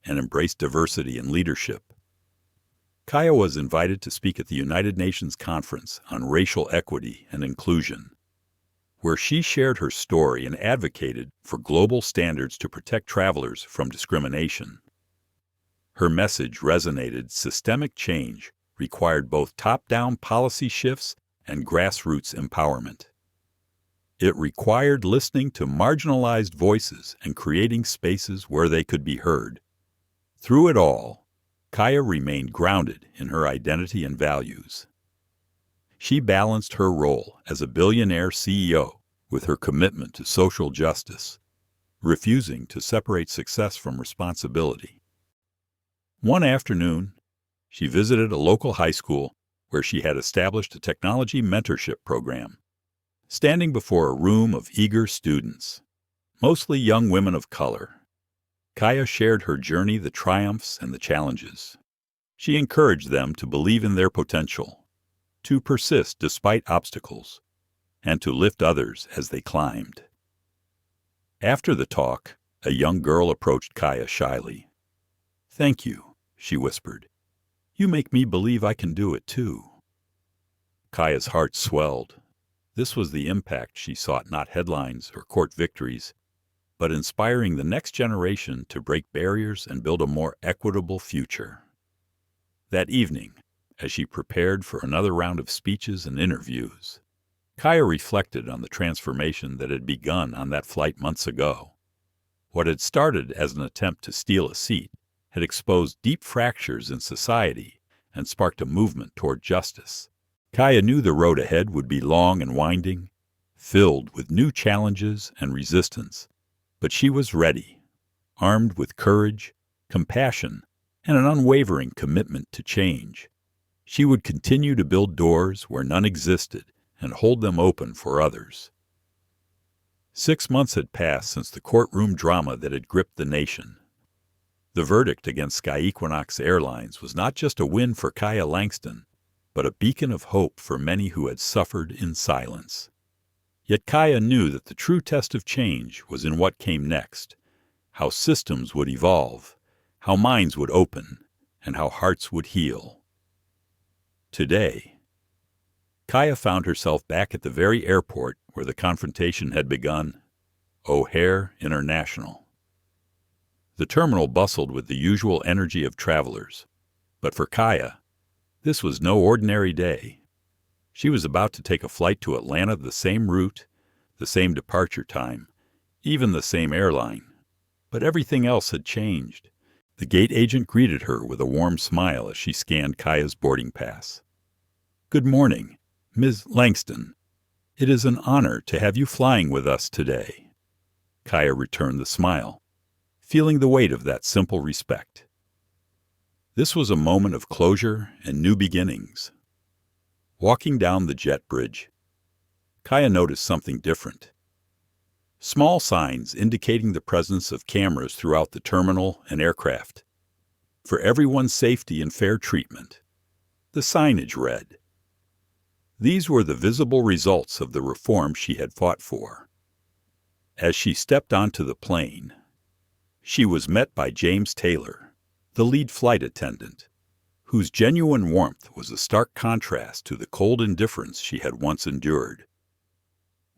and embraced diversity in leadership. Kaia was invited to speak at the United Nations Conference on Racial Equity and Inclusion, where she shared her story and advocated for global standards to protect travelers from discrimination. Her message resonated. Systemic change required both top-down policy shifts and grassroots empowerment. It required listening to marginalized voices and creating spaces where they could be heard. Through it all, Kaia remained grounded in her identity and values. She balanced her role as a billionaire CEO with her commitment to social justice, refusing to separate success from responsibility. One afternoon, she visited a local high school where she had established a technology mentorship program. Standing before a room of eager students, mostly young women of color, Kaia shared her journey, the triumphs and the challenges. She encouraged them to believe in their potential, to persist despite obstacles, and to lift others as they climbed. After the talk, a young girl approached Kaia shyly. "Thank you," she whispered. "You make me believe I can do it too." Kaia's heart swelled. This was the impact she sought, not headlines or court victories, but inspiring the next generation to break barriers and build a more equitable future. That evening, as she prepared for another round of speeches and interviews, Kaia reflected on the transformation that had begun on that flight months ago. What had started as an attempt to steal a seat had exposed deep fractures in society and sparked a movement toward justice. Kaia knew the road ahead would be long and winding, filled with new challenges and resistance, but she was ready, armed with courage, compassion, and an unwavering commitment to change. She would continue to build doors where none existed and hold them open for others. 6 months had passed since the courtroom drama that had gripped the nation. The verdict against Sky Equinox Airlines was not just a win for Kaia Langston, but a beacon of hope for many who had suffered in silence. Yet Kaia knew that the true test of change was in what came next, how systems would evolve, how minds would open, and how hearts would heal. Today, Kaia found herself back at the very airport where the confrontation had begun, O'Hare International. The terminal bustled with the usual energy of travelers, but for Kaia, this was no ordinary day. She was about to take a flight to Atlanta, the same route, the same departure time, even the same airline. But everything else had changed. The gate agent greeted her with a warm smile as she scanned Kaia's boarding pass. "Good morning, Ms. Langston. It is an honor to have you flying with us today." Kaia returned the smile, feeling the weight of that simple respect. This was a moment of closure and new beginnings. Walking down the jet bridge, Kaia noticed something different. Small signs indicating the presence of cameras throughout the terminal and aircraft. For everyone's safety and fair treatment, the signage read. These were the visible results of the reform she had fought for. As she stepped onto the plane, she was met by James Taylor, the lead flight attendant, whose genuine warmth was a stark contrast to the cold indifference she had once endured.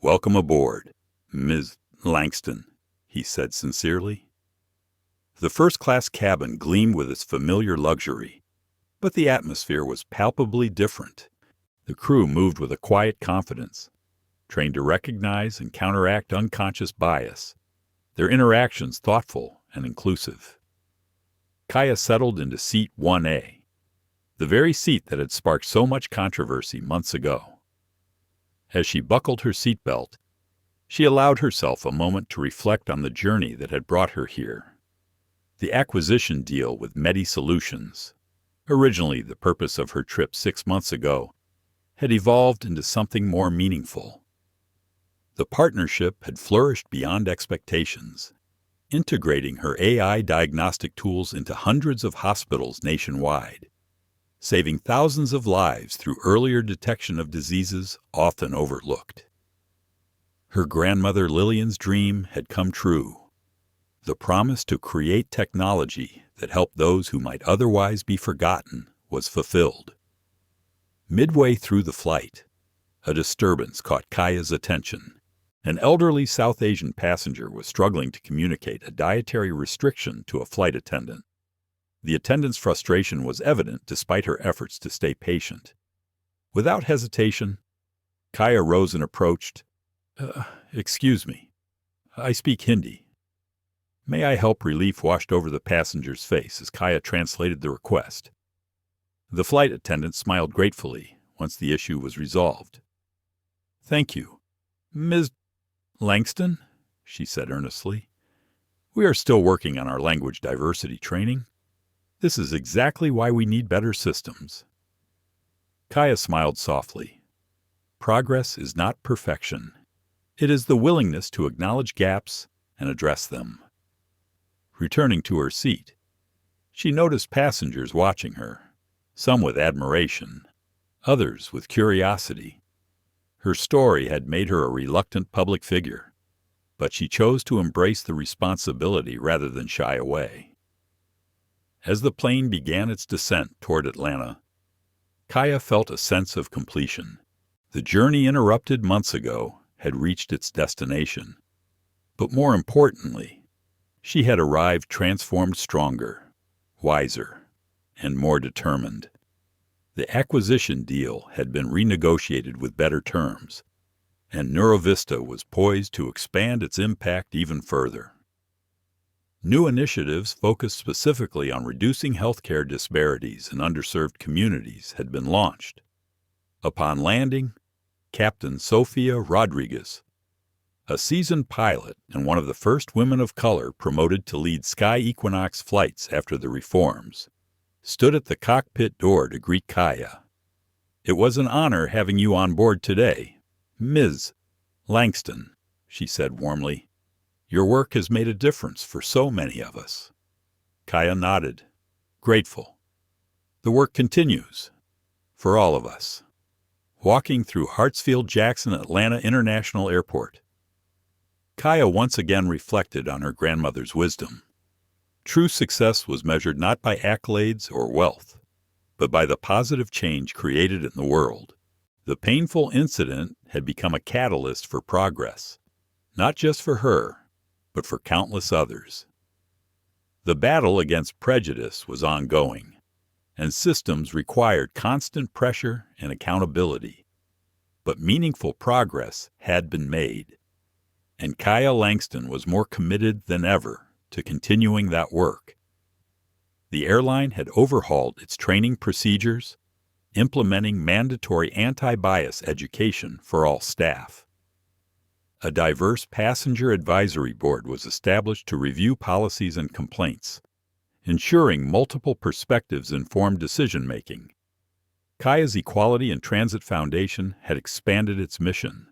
"Welcome aboard, Ms. Langston," he said sincerely. The first-class cabin gleamed with its familiar luxury, but the atmosphere was palpably different. The crew moved with a quiet confidence, trained to recognize and counteract unconscious bias, their interactions thoughtful and inclusive. Kaia settled into seat 1A. the very seat that had sparked so much controversy months ago. As she buckled her seatbelt, she allowed herself a moment to reflect on the journey that had brought her here. The acquisition deal with Medi Solutions, originally the purpose of her trip 6 months ago, had evolved into something more meaningful. The partnership had flourished beyond expectations, integrating her AI diagnostic tools into hundreds of hospitals nationwide, saving thousands of lives through earlier detection of diseases often overlooked. Her grandmother Lillian's dream had come true. The promise to create technology that helped those who might otherwise be forgotten was fulfilled. Midway through the flight, a disturbance caught Kaia's attention. An elderly South Asian passenger was struggling to communicate a dietary restriction to a flight attendant. The attendant's frustration was evident despite her efforts to stay patient. Without hesitation, Kaia rose and approached. Excuse me. I speak Hindi. May I help? Relief washed over the passenger's face as Kaia translated the request. The flight attendant smiled gratefully once the issue was resolved. Thank you. Ms. Langston, she said earnestly, we are still working on our language diversity training. This is exactly why we need better systems. Kaia smiled softly. Progress is not perfection. It is the willingness to acknowledge gaps and address them. Returning to her seat, she noticed passengers watching her, some with admiration, others with curiosity. Her story had made her a reluctant public figure, but she chose to embrace the responsibility rather than shy away. As the plane began its descent toward Atlanta, Kaia felt a sense of completion. The journey interrupted months ago had reached its destination. But more importantly, she had arrived transformed stronger, wiser, and more determined. The acquisition deal had been renegotiated with better terms, and Neurovista was poised to expand its impact even further. New initiatives focused specifically on reducing healthcare disparities in underserved communities had been launched. Upon landing, Captain Sofia Rodriguez, a seasoned pilot and one of the first women of color promoted to lead Sky Equinox flights after the reforms, stood at the cockpit door to greet Kaia. It was an honor having you on board today, Ms. Langston, she said warmly. Your work has made a difference for so many of us. Kaia nodded, grateful. The work continues, for all of us. Walking through Hartsfield-Jackson Atlanta International Airport, Kaia once again reflected on her grandmother's wisdom. True success was measured not by accolades or wealth, but by the positive change created in the world. The painful incident had become a catalyst for progress, not just for her, but for countless others. The battle against prejudice was ongoing, and systems required constant pressure and accountability. But meaningful progress had been made, and Kaia Langston was more committed than ever to continuing that work. The airline had overhauled its training procedures, implementing mandatory anti-bias education for all staff. A diverse passenger advisory board was established to review policies and complaints, ensuring multiple perspectives informed decision-making. Kaia's Equality and Transit Foundation had expanded its mission,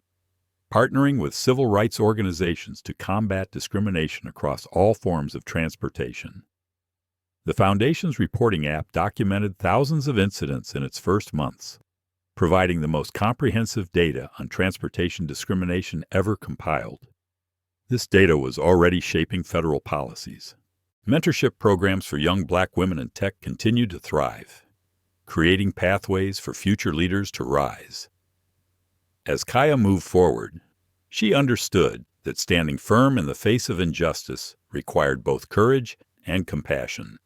partnering with civil rights organizations to combat discrimination across all forms of transportation. The Foundation's reporting app documented thousands of incidents in its first months, providing the most comprehensive data on transportation discrimination ever compiled. This data was already shaping federal policies. Mentorship programs for young Black women in tech continued to thrive, creating pathways for future leaders to rise. As Kaia moved forward, she understood that standing firm in the face of injustice required both courage and compassion.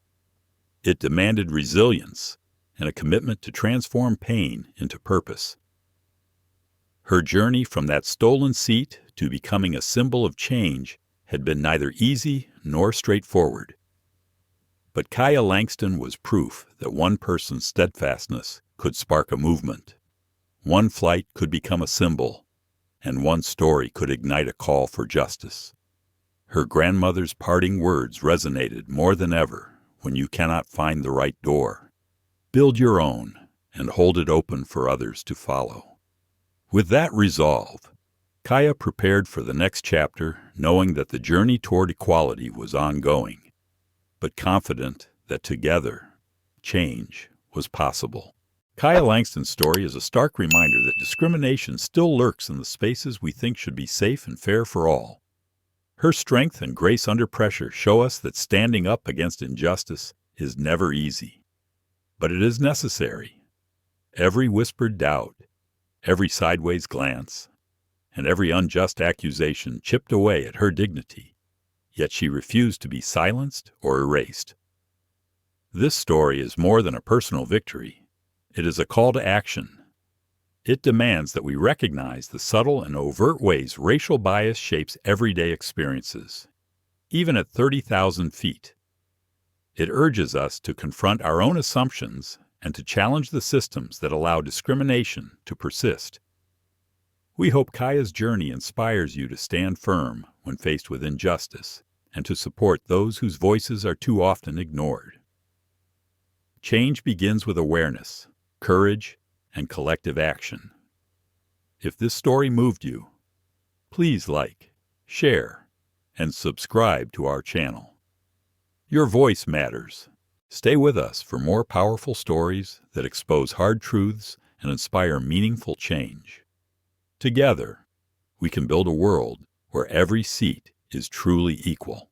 It demanded resilience and a commitment to transform pain into purpose. Her journey from that stolen seat to becoming a symbol of change had been neither easy nor straightforward. But Kaia Langston was proof that one person's steadfastness could spark a movement. One flight could become a symbol, and one story could ignite a call for justice. Her grandmother's parting words resonated more than ever when you cannot find the right door. Build your own and hold it open for others to follow. With that resolve, Kaia prepared for the next chapter, knowing that the journey toward equality was ongoing, but confident that together, change was possible. Kaia Langston's story is a stark reminder that discrimination still lurks in the spaces we think should be safe and fair for all. Her strength and grace under pressure show us that standing up against injustice is never easy, but it is necessary. Every whispered doubt, every sideways glance, and every unjust accusation chipped away at her dignity, yet she refused to be silenced or erased. This story is more than a personal victory. It is a call to action. It demands that we recognize the subtle and overt ways racial bias shapes everyday experiences, even at 30,000 feet. It urges us to confront our own assumptions and to challenge the systems that allow discrimination to persist. We hope Kaia's journey inspires you to stand firm when faced with injustice and to support those whose voices are too often ignored. Change begins with awareness, courage, and collective action. If this story moved you, please like, share, and subscribe to our channel. Your voice matters. Stay with us for more powerful stories that expose hard truths and inspire meaningful change. Together, we can build a world where every seat is truly equal.